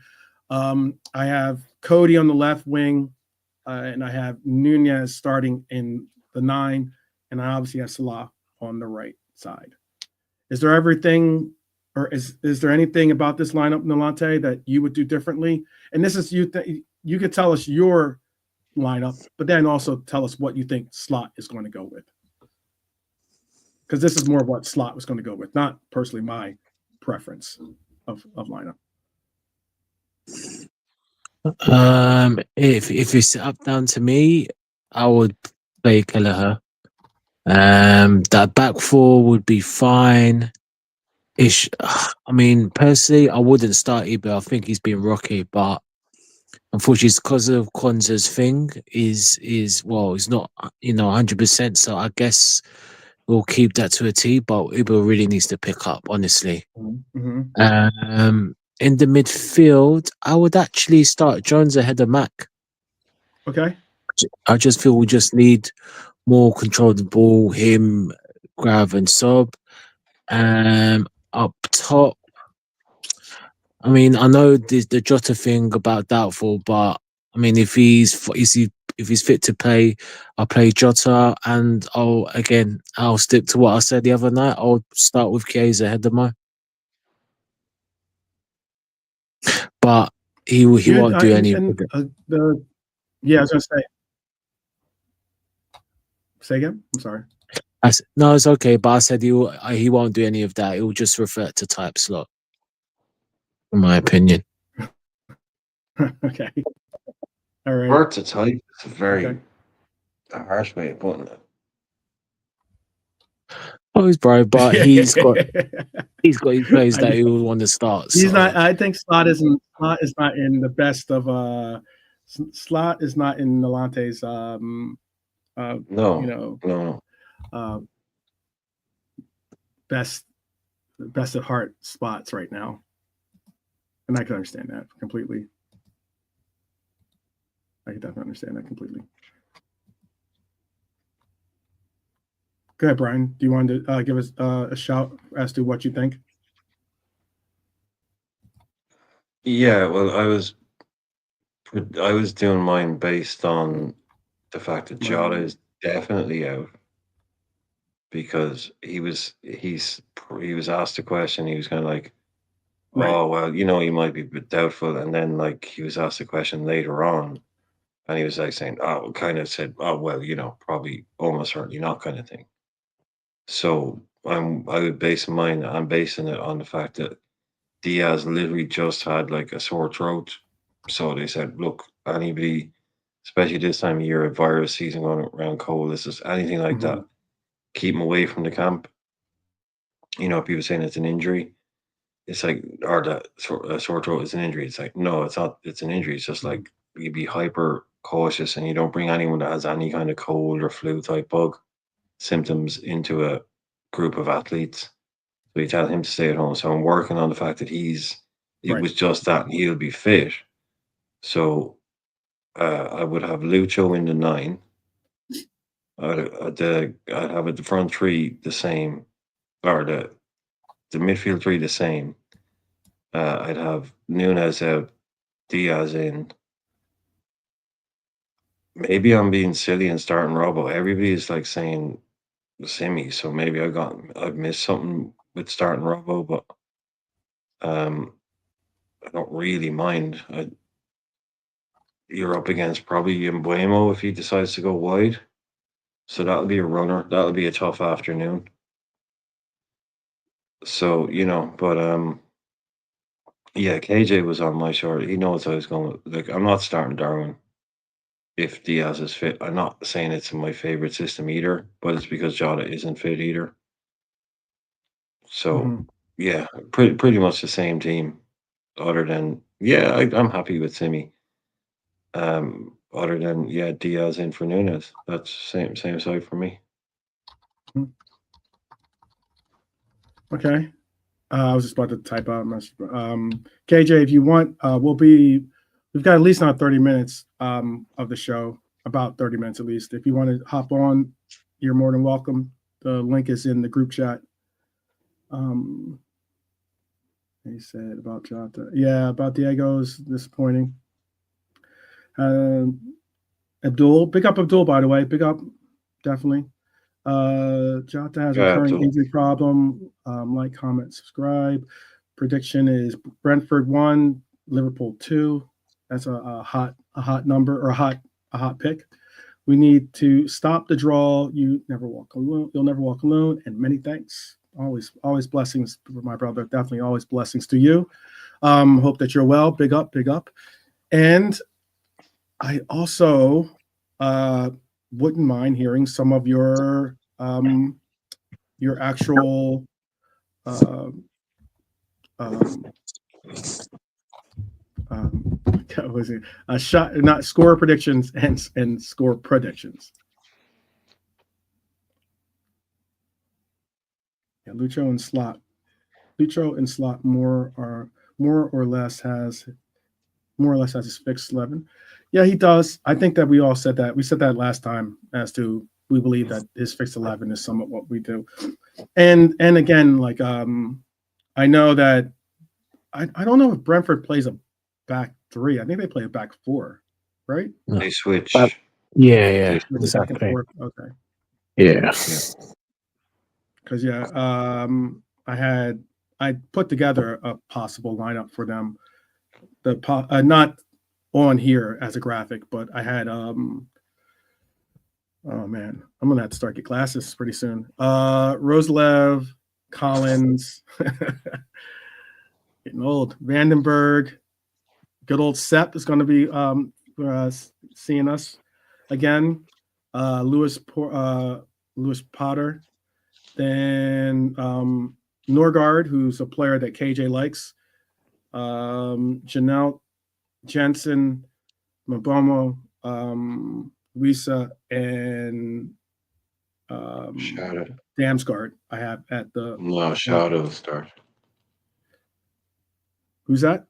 I have Cody on the left wing, and I have Nunez starting in the 9, and I obviously have Salah on the right side. Is there everything, or is there anything about this lineup, Nolante, that you would do differently? And this is you could tell us your lineup, but then also tell us what you think Slot is going to go with, because this is more of what Slot was going to go with, not personally my preference of lineup. If it's up down to me, I would play Kelleher. That back four would be fine. I mean, personally, I wouldn't start Ibu. I think he's been rocky, but unfortunately, it's because of Kwanzaa's thing. Is he's not 100%. So I guess we'll keep that to a T. But Ibu really needs to pick up, honestly. Mm-hmm. In the midfield, I would actually start Jones ahead of Mac. Okay. I just feel we just need more control of the ball, him, Grav and Sob. Up top, I mean, I know the Jota thing about doubtful, but I mean, if he's fit to play, I'll play Jota, and I'll stick to what I said the other night. I'll start with Chiesa ahead of mine. But he won't do any of it. I was going to say. Say again? I'm sorry. No, it's okay. But I said he won't do any of that. He'll just revert to type slot, in my opinion. Okay. All right. Revert to type is a very harsh way of putting it. Oh, he's bro, but he's got his plays that he will want to start. He's not. I think Slot is not in the best of. Slot is not in Nolante's. No. Best at heart spots right now, and I can understand that completely. I can definitely understand that completely. Go ahead, Brian. Do you want to give us a shout as to what you think? Yeah, well, I was doing mine based on the fact that Jota Right. is definitely out because he was asked a question. He was kind of like, Right. "Oh, well, you know, he might be a bit doubtful," and then like he was asked a question later on, and he was like saying, "Oh," kind of said, "Oh, well, you know, probably almost certainly not," kind of thing. So I'm basing it on the fact that Diaz literally just had like a sore throat. So they said, look, anybody, especially this time of year, a virus season going around cold, this is anything like Mhm. that, keep him away from the camp. You know, people saying it's an injury. It's like, or that a sore throat is an injury. It's like, no, it's not. It's an injury. It's just Mhm. like you be hyper cautious and you don't bring anyone that has any kind of cold or flu type bug symptoms into a group of athletes. So you tell him to stay at home. So I'm working on the fact that it Right. was just that and he'll be fit. So I would have Lucho in the 9. I'd have it the front three the same, or the midfield three the same. I'd have Nunes out, Diaz in. Maybe I'm being silly and starting Robbo. Everybody's like saying Simi, so maybe I've missed something with starting Robbo, but um, I don't really mind. You're up against probably Mbuemo if he decides to go wide. So that'll be a runner. That'll be a tough afternoon. So, you know, but yeah, KJ was on my short. He knows I was going. Like, I'm not starting Darwin if Diaz is fit. I'm not saying it's my favorite system either, but it's because Jota isn't fit either. So, Mhm. yeah, pretty much the same team. Other than I'm happy with Simi. Other than Diaz in for Nunes. That's same side for me. Mhm. Okay. I was just about to type out a message. KJ, if you want, we've got at least not 30 minutes of the show, about 30 minutes at least. If you want to hop on, you're more than welcome. The link is in the group chat. He said about Jota. Yeah, about Diego's disappointing. Abdul, big up Abdul, by the way. Big up, definitely. Jota has a Yeah, recurring Abdul. injury problem. Like, comment, subscribe. Prediction is Brentford 1, Liverpool 2. That's a hot number, or a hot pick. We need to stop the draw. You never walk alone. You'll never walk alone. And many thanks. Always blessings for my brother. Definitely always blessings to you. Hope that you're well. Big up, big up. And I also wouldn't mind hearing some of your actual um, what was it? Shot, not score predictions and score predictions. Yeah, Lucho and Slot more or less has his fixed 11. Yeah, he does. I think that we all said that. We said that last time as to we believe that his fixed 11 is somewhat what we do. And again, like I know that I don't know if Brentford plays a back three. I think they play a back four, right? No. They switch. Yeah, They With the back and exactly. forth. Okay. Yeah. Because I put together a possible lineup for them. Not on here as a graphic, but I had oh man, I'm gonna have to start get glasses pretty soon. Roslev, Collins, getting old. Vandenberg, good old Sepp is going to be seeing us again. Lewis Potter, then Norgard, who's a player that KJ likes. Janelle Jensen, Mabomo, Lisa, and Shadow. Damsgaard. I have at the. No, Shadow will start. Who's that?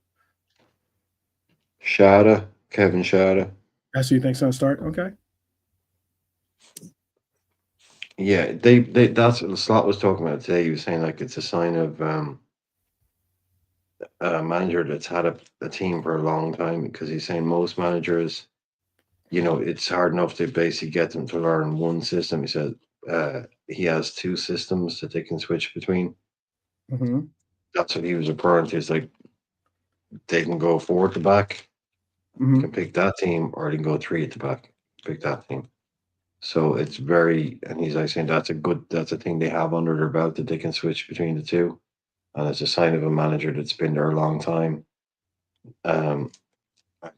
Shadow, Kevin Shadow. That's who you think's going to start? Okay. Yeah, they that's what the slot was talking about today. He was saying like it's a sign of a manager that's had a team for a long time, because he's saying most managers, it's hard enough to basically get them to learn one system. He said he has two systems that they can switch between. Mm-hmm. That's what he was referring to. It's like they can go 4 at the back, Mm-hmm. can pick that team, or they can go 3 at the back, pick that team. So it's and he's like saying that's a thing they have under their belt, that they can switch between the two. And it's a sign of a manager that's been there a long time. I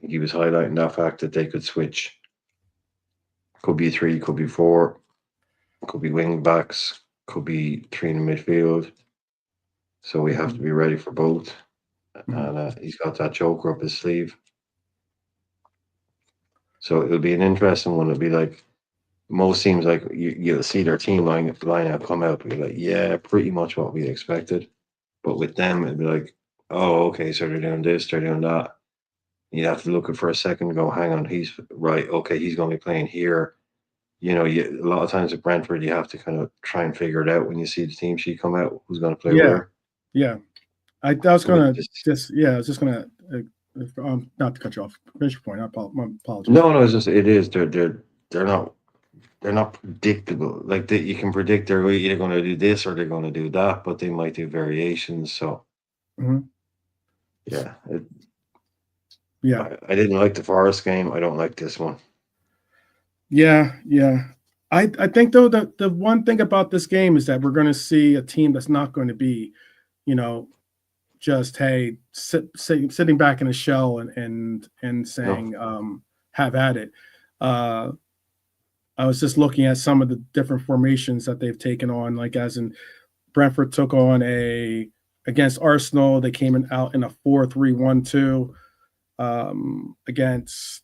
think he was highlighting that fact that they could switch. Could be 3, could be 4, could be wing backs, could be 3 in the midfield. So we have to be ready for both. And he's got that joker up his sleeve. So it'll be an interesting one. It'll be like most teams, like you'll see their team line out come out, be like, yeah, pretty much what we expected. But with them, it'd be like, oh, okay, so they're doing this, they're doing that. You have to look at for a second and go, hang on, he's right. Okay, he's going to be playing here. A lot of times at Brentford, you have to kind of try and figure it out when you see the team sheet come out, who's going to play where. Yeah. I was going to I was just going to, not to cut you off. Finish your point. My apologies. No, it's just, it is. They're not predictable. Like you can predict they're either going to do this or they're going to do that, but they might do variations. So, yeah. I didn't like the Forest game. I don't like this one. Yeah. I think, though, that the one thing about this game is that we're going to see a team that's not going to be, just, hey, sitting back in a shell and saying, have at it. I was just looking at some of the different formations that they've taken on, like as in Brentford took on against Arsenal, they came out in a 4-3-1-2. Against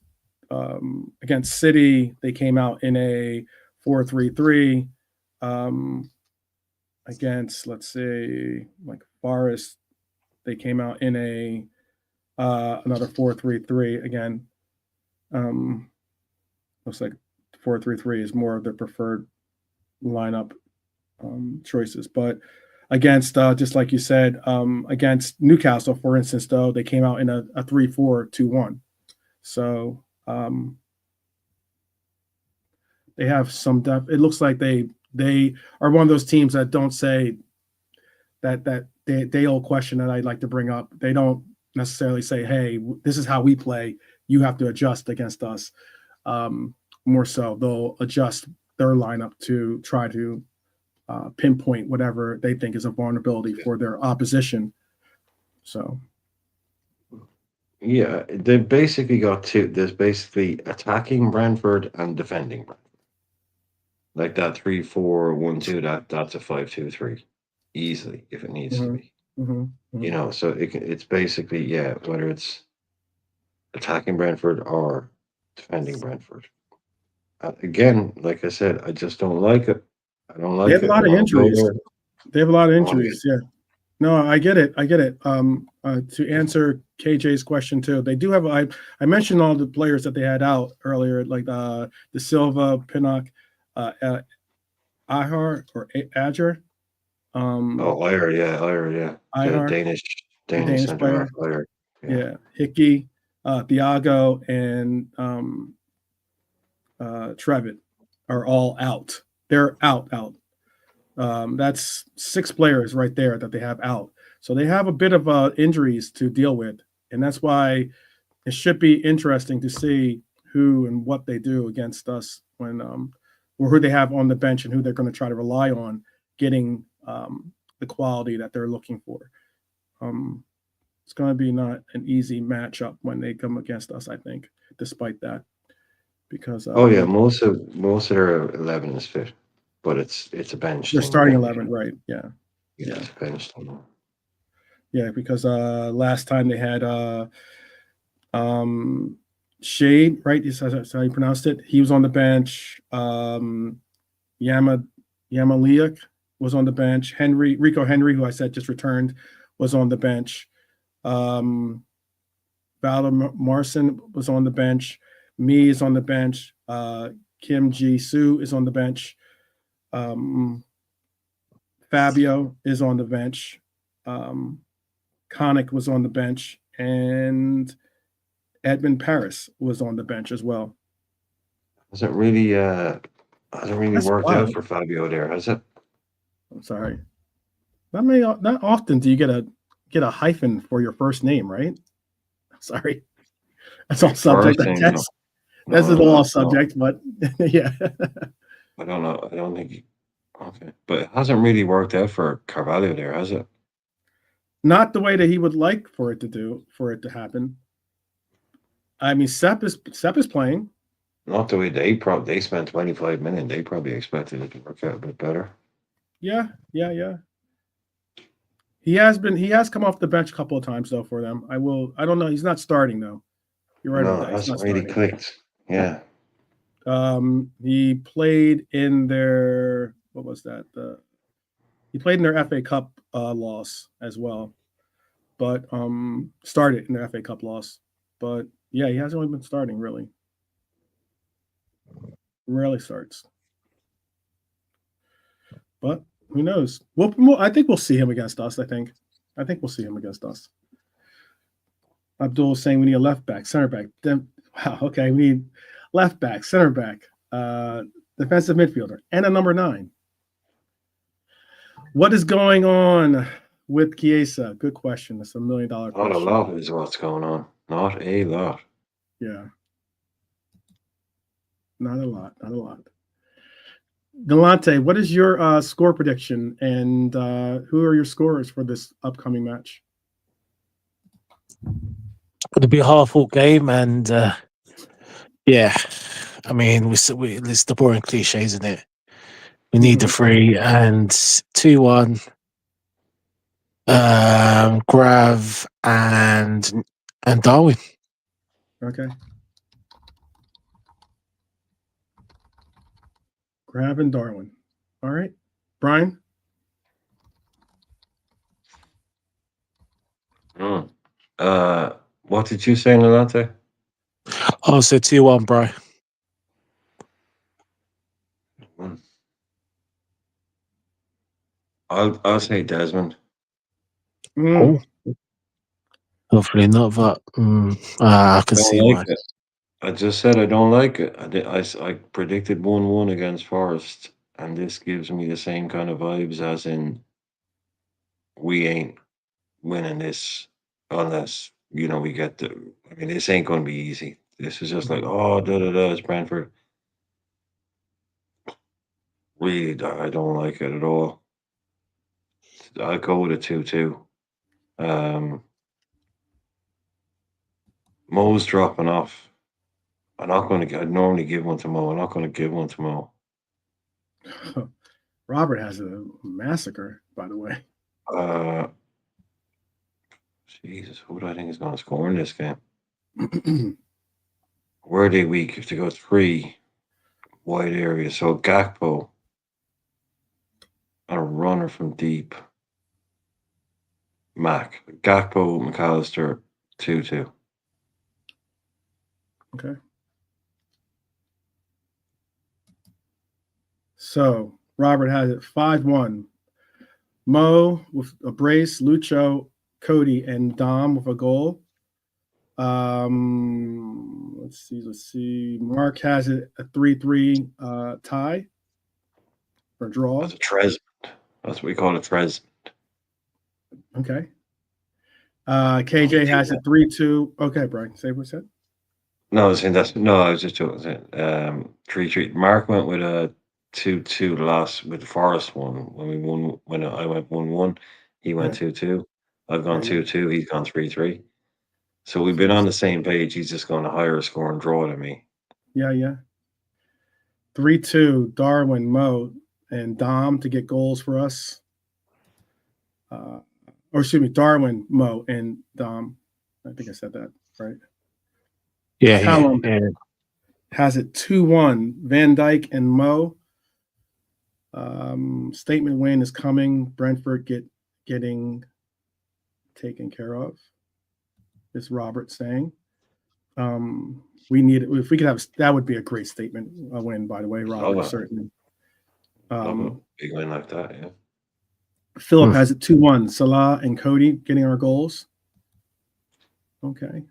City, they came out in a 4-3-3. Against, let's say, like Forest, they came out in another 4-3-3 again. Looks like 4-3-3 is more of their preferred lineup choices. But against, just like you said, against Newcastle, for instance, though, they came out in a 3-4-2-1. So they have some depth. It looks like they are one of those teams that don't say that they old question that I'd like to bring up. They don't necessarily say, hey, this is how we play. You have to adjust against us. More so, they'll adjust their lineup to try to pinpoint whatever they think is a vulnerability for their opposition. So, yeah, they basically got two. There's basically attacking Brentford and defending Brentford. Like that 3-4-1-2. That's a 5-2-3, easily if it needs to be. So it's basically whether it's attacking Brentford or defending Brentford. Again, like I said, I just don't like it. I don't like it. They have a lot of injuries. Yeah. No, I get it. To answer KJ's question too, they do have. I mentioned all the players that they had out earlier, like De Silva, Pinnock, Ahar or Adger. Iyer, yeah. Ihar, The Danish center player. Yeah. Hickey, Thiago, and Trevitt are all out. They're out. That's 6 players right there that they have out. So they have a bit of injuries to deal with. And that's why it should be interesting to see who and what they do against us when or who they have on the bench and who they're going to try to rely on getting the quality that they're looking for. It's going to be not an easy matchup when they come against us, I think, despite that. Because most of their 11 is fit, but it's a bench. They're starting 11, right? Yeah, it's a bench. Yeah, because last time they had Shade, right? That's how you pronounced it. He was on the bench. Yamaliuk was on the bench. Rico Henry, who I said just returned, was on the bench. Valor Marson was on the bench. Me is on the bench. Kim Ji-soo is on the bench. Fabio is on the bench. Connick was on the bench, and Edmund Paris was on the bench as well. Hasn't really That's worked wild. out for Fabio there, has it? I'm sorry. Not often do you get a hyphen for your first name, right? Sorry. That's all subject, First I name, guess. no. That's a No, little no, off subject, but yeah. I don't know. I don't think. Okay, but it hasn't really worked out for Carvalho there, has it? Not the way that he would like for it to happen. I mean, Sepp is playing. Not the way they spent 25 million. They probably expected it to work out a bit better. Yeah. He has come off the bench a couple of times though for them. I don't know. He's not starting though. You're right No, about it that. He's not hasn't really starting. clicked. Yeah. He played in their what was that? He played in their FA Cup loss as well, but started in their FA Cup loss. But yeah, he hasn't really been starting really. Rarely starts. But who knows? I think we'll see him against us. I think we'll see him against us. Abdul is saying we need a left back, center back. Wow, okay, we need left back, center back, defensive midfielder, and a number 9. What is going on with Chiesa? Good question. That's $1 million question. Not a lot is what's going on. Not a lot. Yeah. Not a lot. Galante, what is your score prediction, and who are your scorers for this upcoming match? It'll be a hard-fought game, and yeah, I mean, it's the boring cliche, isn't it? We need the 3 and 2-1. Grav and Darwin. Okay. Grav and Darwin. All right. Brian? What did you say, Nolante? Oh, so 2-1, bro. I'll say Desmond. Oh. Hopefully not, but I can see why. It. I just said I don't like it. I predicted 1-1 against Forest, and this gives me the same kind of vibes as in we ain't winning this unless we get the. I mean, this ain't going to be easy. This is just like it's Brentford. Really, I don't like it at all. I'll go with a 2-2. Mo's dropping off. I'm not going to. I'd normally give one to Mo. I'm not going to give one to Mo. Robert has a massacre, by the way. Jesus, who do I think is going to score in this game? Where are they weak? If they go 3 wide areas, so Gakpo and a runner from deep. Gakpo, McAllister, 2-2. Okay. So Robert has it 5-1. Mo with a brace, Lucho, Cody, and Dom with a goal. Let's see. Mark has it a 3-3 tie or draw. That's a Tres. That's what we call a Tres. Okay. KJ has it 3-2. Okay, Brian, say what you said. No, I was saying I was just joking. 3-3. Mark went with a 2-2 loss with the Forest one when we won. When I went 1-1, he went 2-2. I've gone 2-2. He's gone 3-3. So we've been on the same page. He's just going to higher score and draw than me. Yeah. 3-2. Darwin, Mo, and Dom to get goals for us. Or excuse me, Darwin, Mo, and Dom. I think I said that right. Yeah. Callum has it 2-1. Van Dijk and Mo. Statement win is coming. Brentford getting taken care of. Is Robert saying? We need it. If we could have that would be a great statement win. By the way, Robert certainly. Love a big win like that, Philip has it 2-1. Salah and Cody getting our goals. Okay.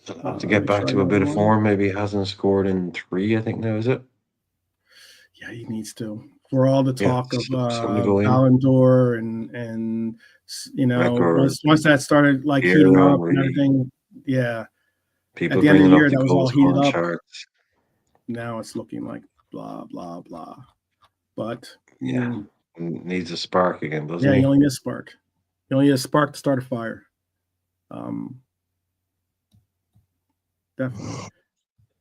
I'll have to get back to a bit of form. Maybe he hasn't scored in 3, I think now, is it? Yeah, he needs to. For all the talk of something to go in. Ballon d'Or and you know, Records, once that started like heating up and everything, yeah. People At the end of the bringing year, up the that was all heated goal up. charts. Now it's looking like blah blah blah. But Yeah, needs a spark again, doesn't yeah, he? you only need a spark. You only need a spark to start a fire. Definitely.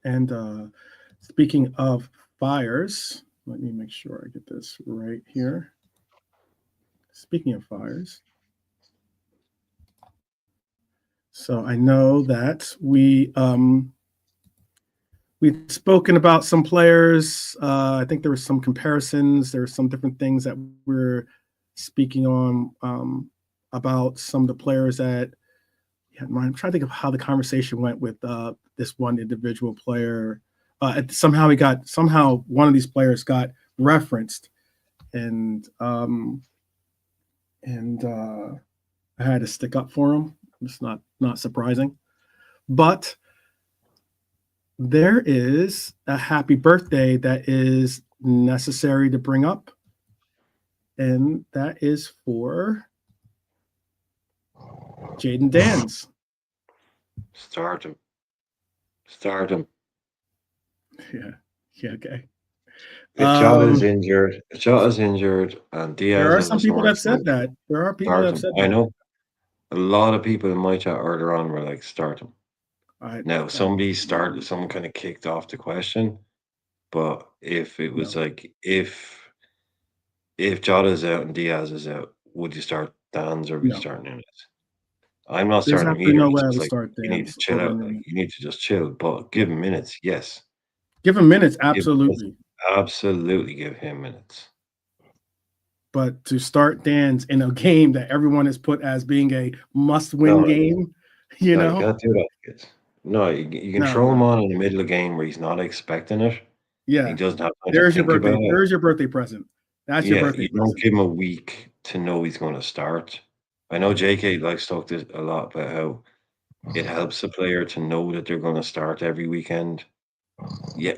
And speaking of fires, let me make sure I get this right here. Speaking of fires, so I know that we've spoken about some players. I think there were some comparisons. There were some different things that we're speaking on about some of the players that. Yeah, I'm trying to think of how the conversation went with this one individual player. Somehow one of these players got referenced, and I had to stick up for him. It's not surprising, but there is a happy birthday that is necessary to bring up, and that is for Jaden Dans. Start him. Yeah, okay. If Jota's injured, and Diaz There are has some a people sore that said throat, that. There are people that have said that. I know. A lot of people in my chat earlier on were like, start him. Now, someone kind of kicked off the question, but if it was like, if Jota's out and Diaz is out, would you start Dan's or would you start Nunes? I'm not There's starting him absolutely either. no way I It's would like, start you need Dan's to chill over out. Nunes. Like, you need to just chill, but give him minutes. Yes. Give him minutes, absolutely. Absolutely give him minutes. But to start Dan's in a game that everyone has put as being a must-win game, you know? You can't do that, kids. No, you can throw him on in the middle of the game where he's not expecting it. Yeah. He doesn't have time There's to your think birthday. about it. There's your birthday present. That's your birthday you present. don't give him a week to know he's going to start. I know JK likes to talk a lot about how it helps the player to know that they're going to start every weekend. Yeah,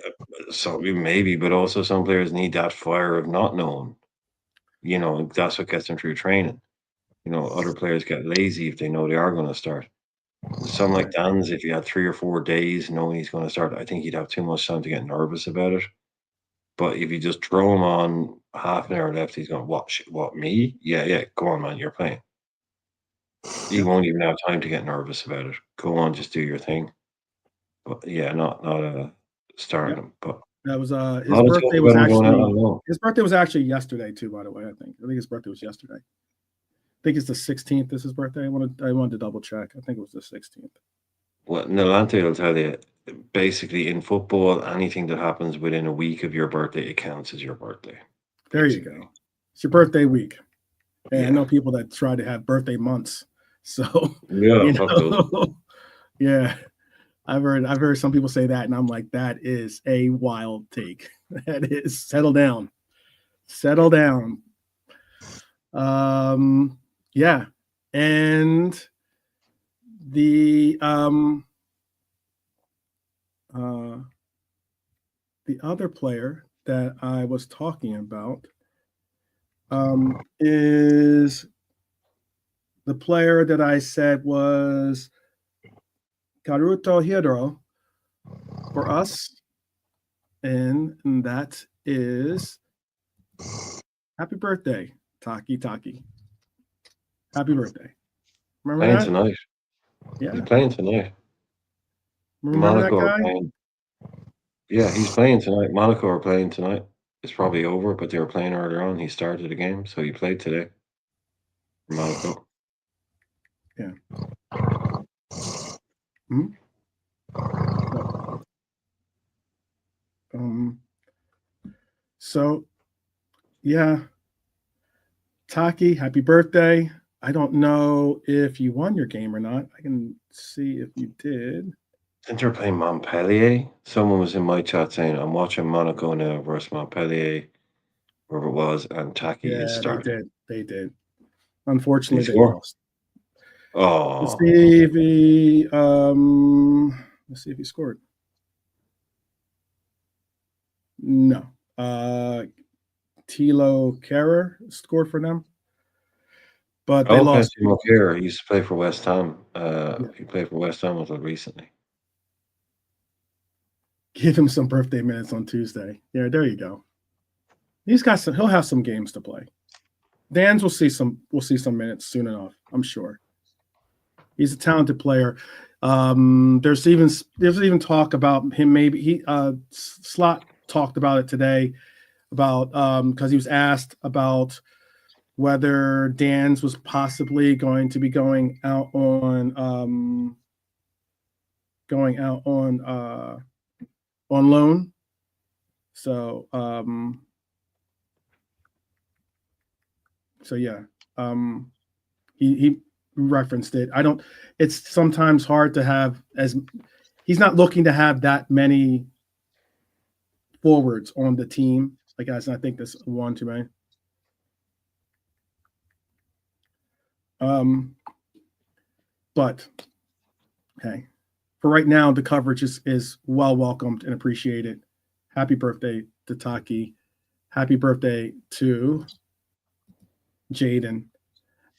so maybe, but also some players need that fire of not knowing. You know, that's what gets them through training. You know, other players get lazy if they know they are going to start. Some like Dan's, if he had 3 or 4 days knowing he's going to start, I think he'd have too much time to get nervous about it. But if you just throw him on half an hour left, he's going, what, me? Yeah, go on, man, you're playing. He won't even have time to get nervous about it. Go on, just do your thing. But yeah, not starting him. But that was his birthday was actually his birthday was actually yesterday too, by the way. I think his birthday was yesterday. I think it's the 16th. Is his birthday? I wanted to double check. I think it was the 16th. Well, Nolante will tell you, basically in football, anything that happens within a week of your birthday, it counts as your birthday. There you go. It's your birthday week. And I know people that try to have birthday months. So yeah. I've heard some people say that, and I'm like, that is a wild take. That is settle down. Yeah. And the other player that I was talking about is the player that I said was Karuto Hiro for us, and that is happy birthday, Taki. Happy birthday. Remember playing that? Tonight. Yeah. He's playing tonight. Remember Monaco that guy? are playing. Yeah, he's playing tonight. Monaco are playing tonight. It's probably over, but they were playing earlier on. He started the game, so he played today. Monaco. Yeah. So, yeah. Taki, happy birthday. I don't know if you won your game or not. I can see if you did. Since they're playing Montpellier, someone was in my chat saying, I'm watching Monaco now versus Montpellier, wherever it was, and Taki is starting. They did. Unfortunately, they score? lost. Oh, Let's see if he scored. No. Tilo Kehrer scored for them. But they lost. Timo Kehrer. He used to play for West Ham. He played for West Ham until recently. Give him some birthday minutes on Tuesday. Yeah, there you go. He'll have some games to play. Dan's will see some minutes soon enough, I'm sure. He's a talented player. There's even talk about him. Maybe Slot talked about it today about because he was asked about whether Dan's was possibly going to be going out on loan. So yeah, he referenced it. It's sometimes hard to have he's not looking to have that many forwards on the team. Like, guys, I think that's one too many. But hey, for right now, the coverage is well welcomed and appreciated. Happy birthday to Taki. Happy birthday to Jaden.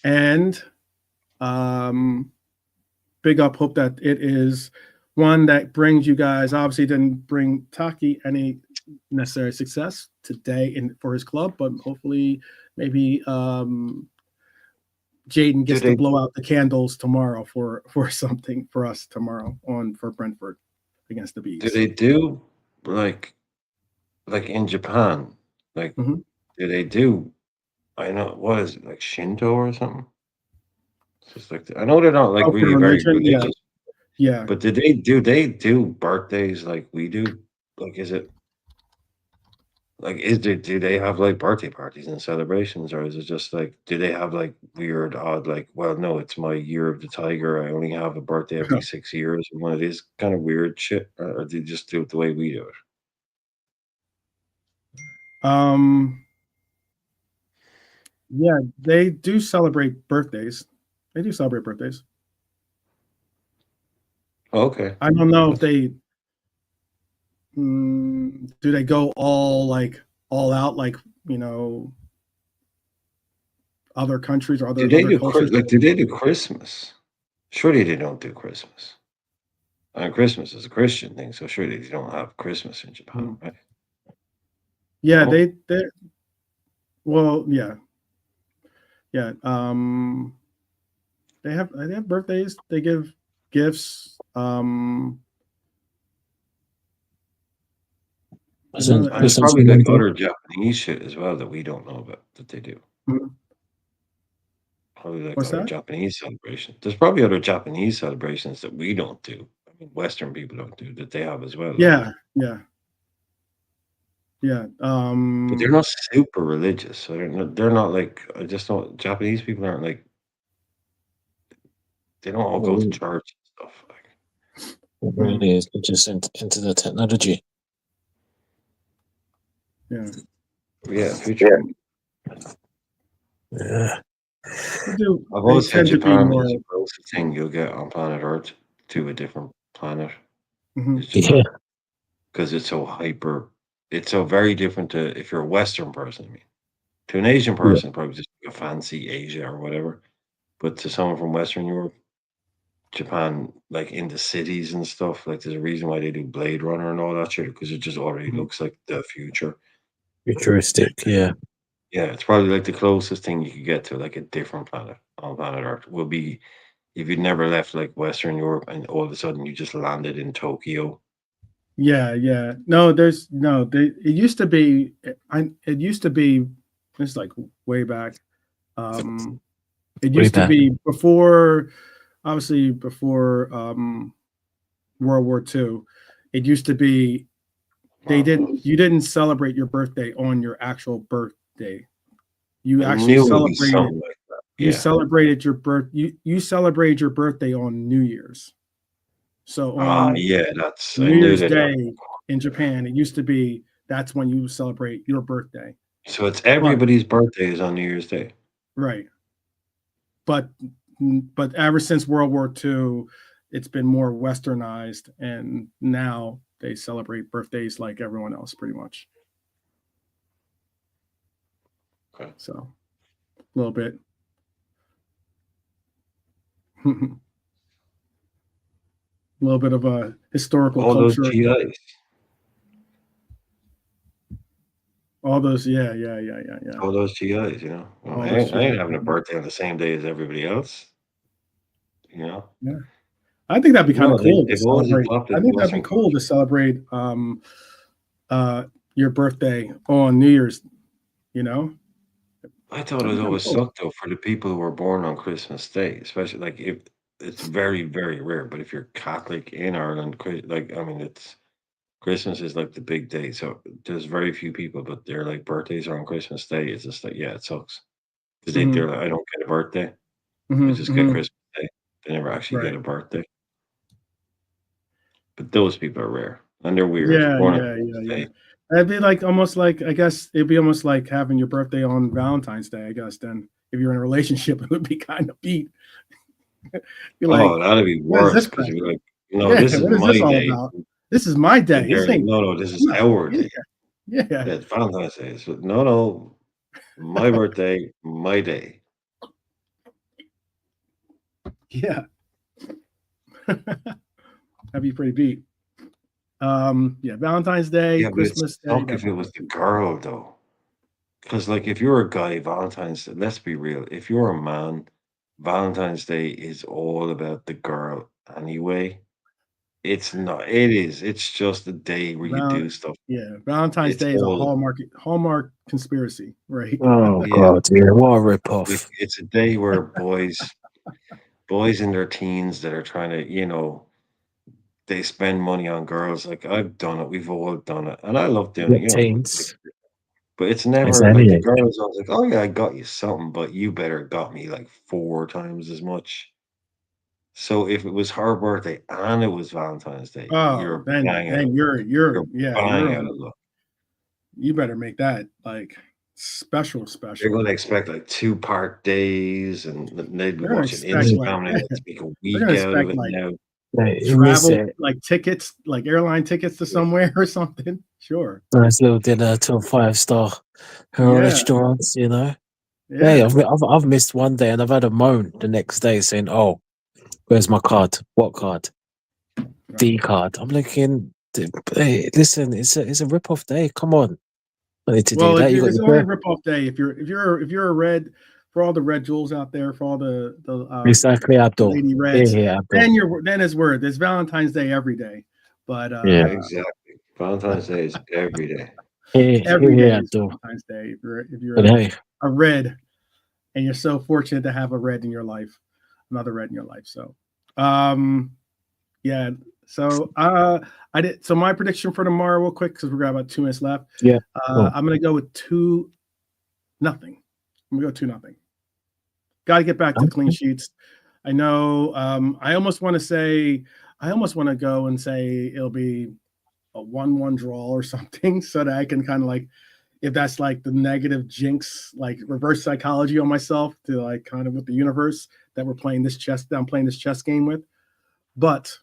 And big up. Hope that it is one that brings you guys. Obviously, didn't bring Taki any necessary success today for his club, but hopefully, maybe Jaden gets to blow out the candles tomorrow for something for us tomorrow for Brentford against the Bees. Do they do like in Japan? Like, do they do? I know what is it, like Shinto or something? It's just like I know they're not like really very religious. Yeah. But do they do birthdays like we do? Like, is it? Like, do they have like birthday parties and celebrations, or is it just like do they have like weird, odd, like, well, no, it's my year of the tiger. I only have a birthday every 6 years, and one of these kind of weird shit, or do they just do it the way we do it? Yeah, they do celebrate birthdays. They do celebrate birthdays. Okay. I don't know if they do they go all out like other countries or other cultures. Do they do Christmas? Surely they don't do Christmas. Christmas is a Christian thing, so surely they don't have Christmas in Japan, right? Yeah, they well, yeah. Yeah. They have birthdays, they give gifts. There's probably like other Japanese shit as well that we don't know about that they do. Probably like other Japanese celebrations. There's probably other Japanese celebrations that we don't do. I mean, Western people don't do that they have as well. Yeah. But they're not super religious, so they're not like I just don't. Japanese people aren't like they don't all go to church and stuff. Like, it really is just into the technology. Yeah, future. Yeah. I've always said Japan is the closest thing you'll get on planet Earth to a different planet. Yeah. Because it's so hyper. It's so very different to if you're a Western person. I mean, to an Asian person, probably just a fancy Asia or whatever. But to someone from Western Europe, Japan, like in the cities and stuff, like there's a reason why they do Blade Runner and all that shit because it just already looks like the future. Futuristic, yeah. Yeah, it's probably like the closest thing you could get to like a different planet on planet Earth will be if you'd never left like Western Europe and all of a sudden you just landed in Tokyo. Yeah. No, it used to be. It's like way back. It used to be before, obviously before World War II. It used to be you didn't celebrate your birthday on your actual birthday. You actually celebrated. Like you celebrated your You celebrated your birthday on New Year's. So on that's New Year's Day in Japan, it used to be that's when you celebrate your birthday. So it's everybody's birthday is on New Year's Day. Right. But ever since World War II, it's been more westernized, and now they celebrate birthdays like everyone else, pretty much. Okay. So, a little bit. A little bit of a historical All those culture. GIs. All those, yeah. All those GIs, you know. All I those ain't GIs. having a birthday on the same day as everybody else. You know. Yeah. I think that'd be kind of cool to they've always celebrate. adopted I think that'd be Western cool to culture. celebrate your birthday on New Year's, you know? I thought That'd it be kind of always cool. sucked though for the people who were born on Christmas Day, especially like if it's very, very rare. But if you're Catholic in Ireland, like I mean, it's Christmas is like the big day. So there's very few people, but their like birthdays are on Christmas Day. It's just like yeah, it sucks because they're Hmm. like I don't get a birthday. I just get Hmm. Christmas Day. They never actually get Right. a birthday. But those people are rare and they're weird. If you're Yeah, born on yeah, yeah, Christmas yeah. Day, It'd be like almost like, I guess it'd be almost like having your birthday on Valentine's Day, I guess. Then if you're in a relationship, it would be kind of beat. You're like, oh, that'd be what is worse this because crap? you're like, no, Yeah, this is what is my this all day. about? This is my day. And they're This like, ain't no, no, this is no, our yeah, day. yeah, Yeah, it's Valentine's Day. So, no, no, my birthday, my day. yeah. That'd be pretty beat. Yeah, Valentine's Day, Yeah, but it Christmas Day, suck that'd if be it was the girl though. Because like if you're a guy, Valentine's Day, let's be real. If you're a man, Valentine's Day is all about the girl anyway. It's not. It is. It's just a day where you Val do stuff. yeah, Valentine's It's Day is a all Hallmark conspiracy, right? Oh yeah. God, yeah, what a rip Like off. it's a day where boys in their teens that are trying to, you know, they spend money on girls. Like I've done it. We've all done it, and I love doing it. What You know, like, teens? but it's never like the Exactly. girl is always like, "Oh yeah, I got you something, but you better got me like 4 times as much." So if it was her birthday and it was Valentine's Day, Oh, then you're you're bang out on. of luck. You better make that like special, They're special. gonna expect like 2 part days, and they'd be They're gonna watching expect like Instagram, and let's make a they're week gonna out of expect it like now. Mate, you miss travel, it. like tickets, like airline tickets to Yeah, somewhere or something. Sure. Nice little dinner to a 5-star Yeah, restaurants, you know. Hey, yeah. I've missed one day and I've had a moan the next day saying, "Oh, where's my card? What card? Right. D card." I'm looking. Hey, listen, it's a rip off day. Come on, I need to do Well, that. You got it's your only a birth. rip off day if you're a red, for all the red jewels out there, for all the Exactly, Abdul. lady Here, reds, here, Abdul. then it's worth. It's Valentine's Day every day, but Yeah, exactly. Valentine's Day is every day. here, every day here, is Abdul. Valentine's Day if you're But hey, a red, and you're so fortunate to have a red in your life, another red in your life. So, yeah. So, I did. So my prediction for tomorrow, real quick, because we've got about 2 minutes left. yeah. Cool. I'm gonna go with 2-0. I'm gonna go 2-0. Got to get back to clean sheets. I know. I almost want to go and say it'll be a 1-1 draw or something, so that I can kind of like, if that's like the negative jinx, like reverse psychology on myself, to like kind of with the universe that I'm playing this chess game with. But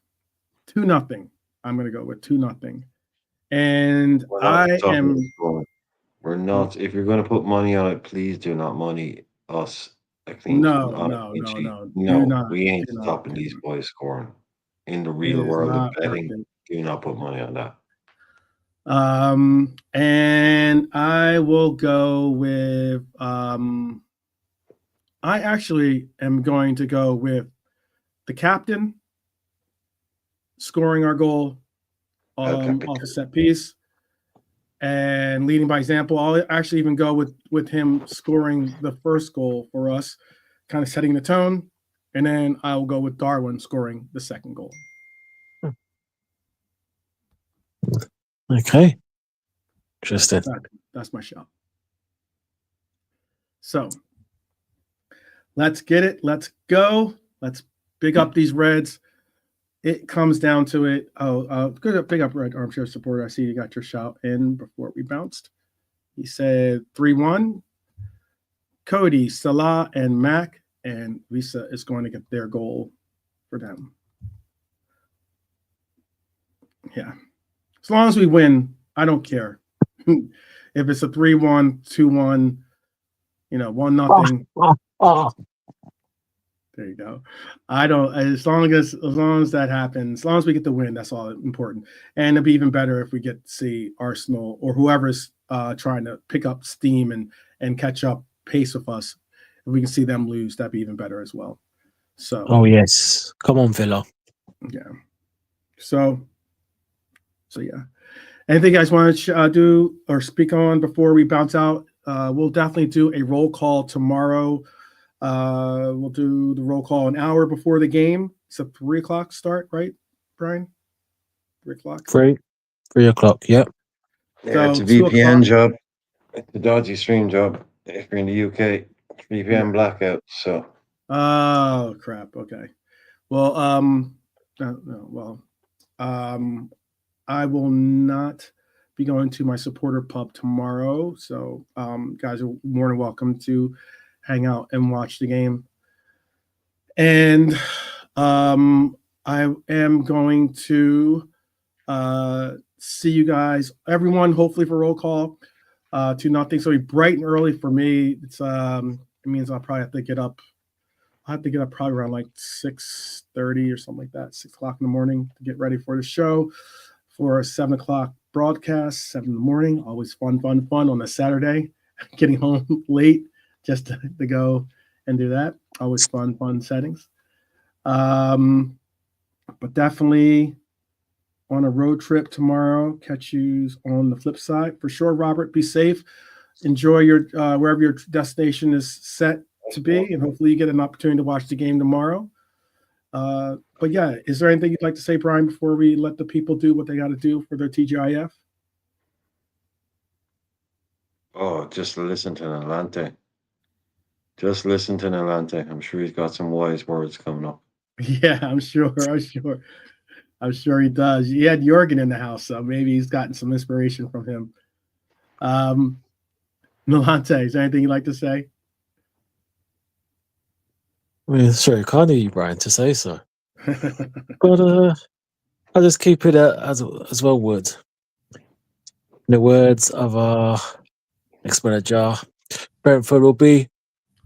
2-0. I'm gonna go with 2-0. And We're not I talking am about scoring. We're not. If you're going to put money on it, please do not money us no, on a no, clean no, sheet. no. Do No, not, we ain't do not, stopping do these not. boys scoring. In the It real is world of not worth betting, it. do not put money on that. And I will go with I actually am going to go with the captain scoring our goal Okay. off a set piece and leading by example. I'll actually even go with him scoring the first goal for us, kind of setting the tone, and then I'll go with Darwin scoring the second goal. Okay. Interesting. That's my shot. So let's get it. Let's go. Let's big up these Reds. It comes down to it. Good big up Red Armchair Supporter. I see you got your shout in before we bounced. He said 3-1. Cody, Salah, and Mac, and Lisa is going to get their goal for them. Yeah. As long as we win, I don't care. If it's a 3-1, 2-1, 1-0. There you go. I don't. As long as that happens, as long as we get the win, that's all important. And it'd be even better if we get to see Arsenal or whoever's trying to pick up steam and catch up pace with us. If we can see them lose, that'd be even better as well. So. Oh yes, come on, Villa. Yeah. So yeah. Anything you guys want to do or speak on before we bounce out? We'll definitely do a roll call tomorrow. We'll do the roll call an hour before the game. It's a 3:00 start, right, Brian? 3:00. 3:00. Yep. Yeah, it's a So, VPN job. It's a dodgy stream job. If you're in the UK, VPN blackout. So. Oh crap. Okay. Well, I will not be going to my supporter pub tomorrow. So, guys are more than welcome to hang out and watch the game. And I am going to see you guys, everyone, hopefully for roll call. 2-0. So it'll be bright and early for me. It's it means I'll probably have to get up. I have to get up probably around like 6:30 or something like that, 6:00 in the morning to get ready for the show for a 7:00 broadcast, 7 in the morning. Always fun on a Saturday, getting home late just to go and do that. Always fun settings. But definitely on a road trip tomorrow. Catch you on the flip side for sure. Robert, be safe. Enjoy your wherever your destination is set to be, and hopefully you get an opportunity to watch the game tomorrow. But yeah, is there anything you'd like to say, Brian, before we let the people do what they got to do for their TGIF? Oh, just listen to Nalante. Just listen to Nalante. I'm sure he's got some wise words coming up. Yeah, I'm sure he does. He had Jorgen in the house, so maybe he's gotten some inspiration from him. Nalante, is there anything you'd like to say? I mean, sorry, kind of you, Brian, to say so. But I'll just keep it as well would. In the words of our ex-manager, Brentford will be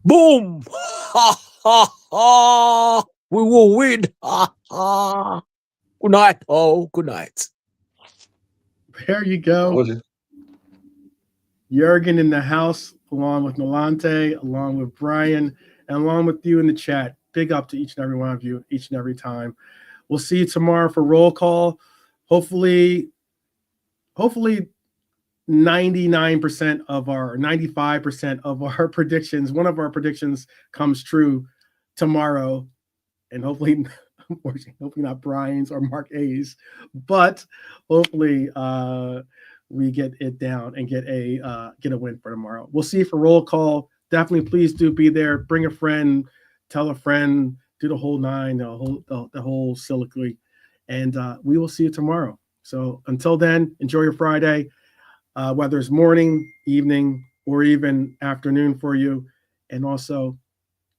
boom! Ha ha ha! We will win! Ha ha! Good night, good night. There you go. Jurgen in the house, along with Nalante, along with Brian, and along with you in the chat. Big up to each and every one of you, each and every time. We'll see you tomorrow for roll call. Hopefully 99% of our 95% of our predictions, one of our predictions comes true tomorrow. And hopefully, unfortunately, hopefully not Brian's or Mark A's, but hopefully we get it down and get a win for tomorrow. We'll see you for roll call. Definitely, please do be there. Bring a friend, tell a friend, do the whole nine, the whole soliloquy, and we will see you tomorrow. So until then, enjoy your Friday, whether it's morning, evening, or even afternoon for you. And also,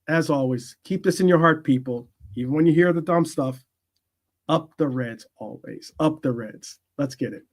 as always, keep this in your heart, people. Even when you hear the dumb stuff, up the Reds always. Up the Reds. Let's get it.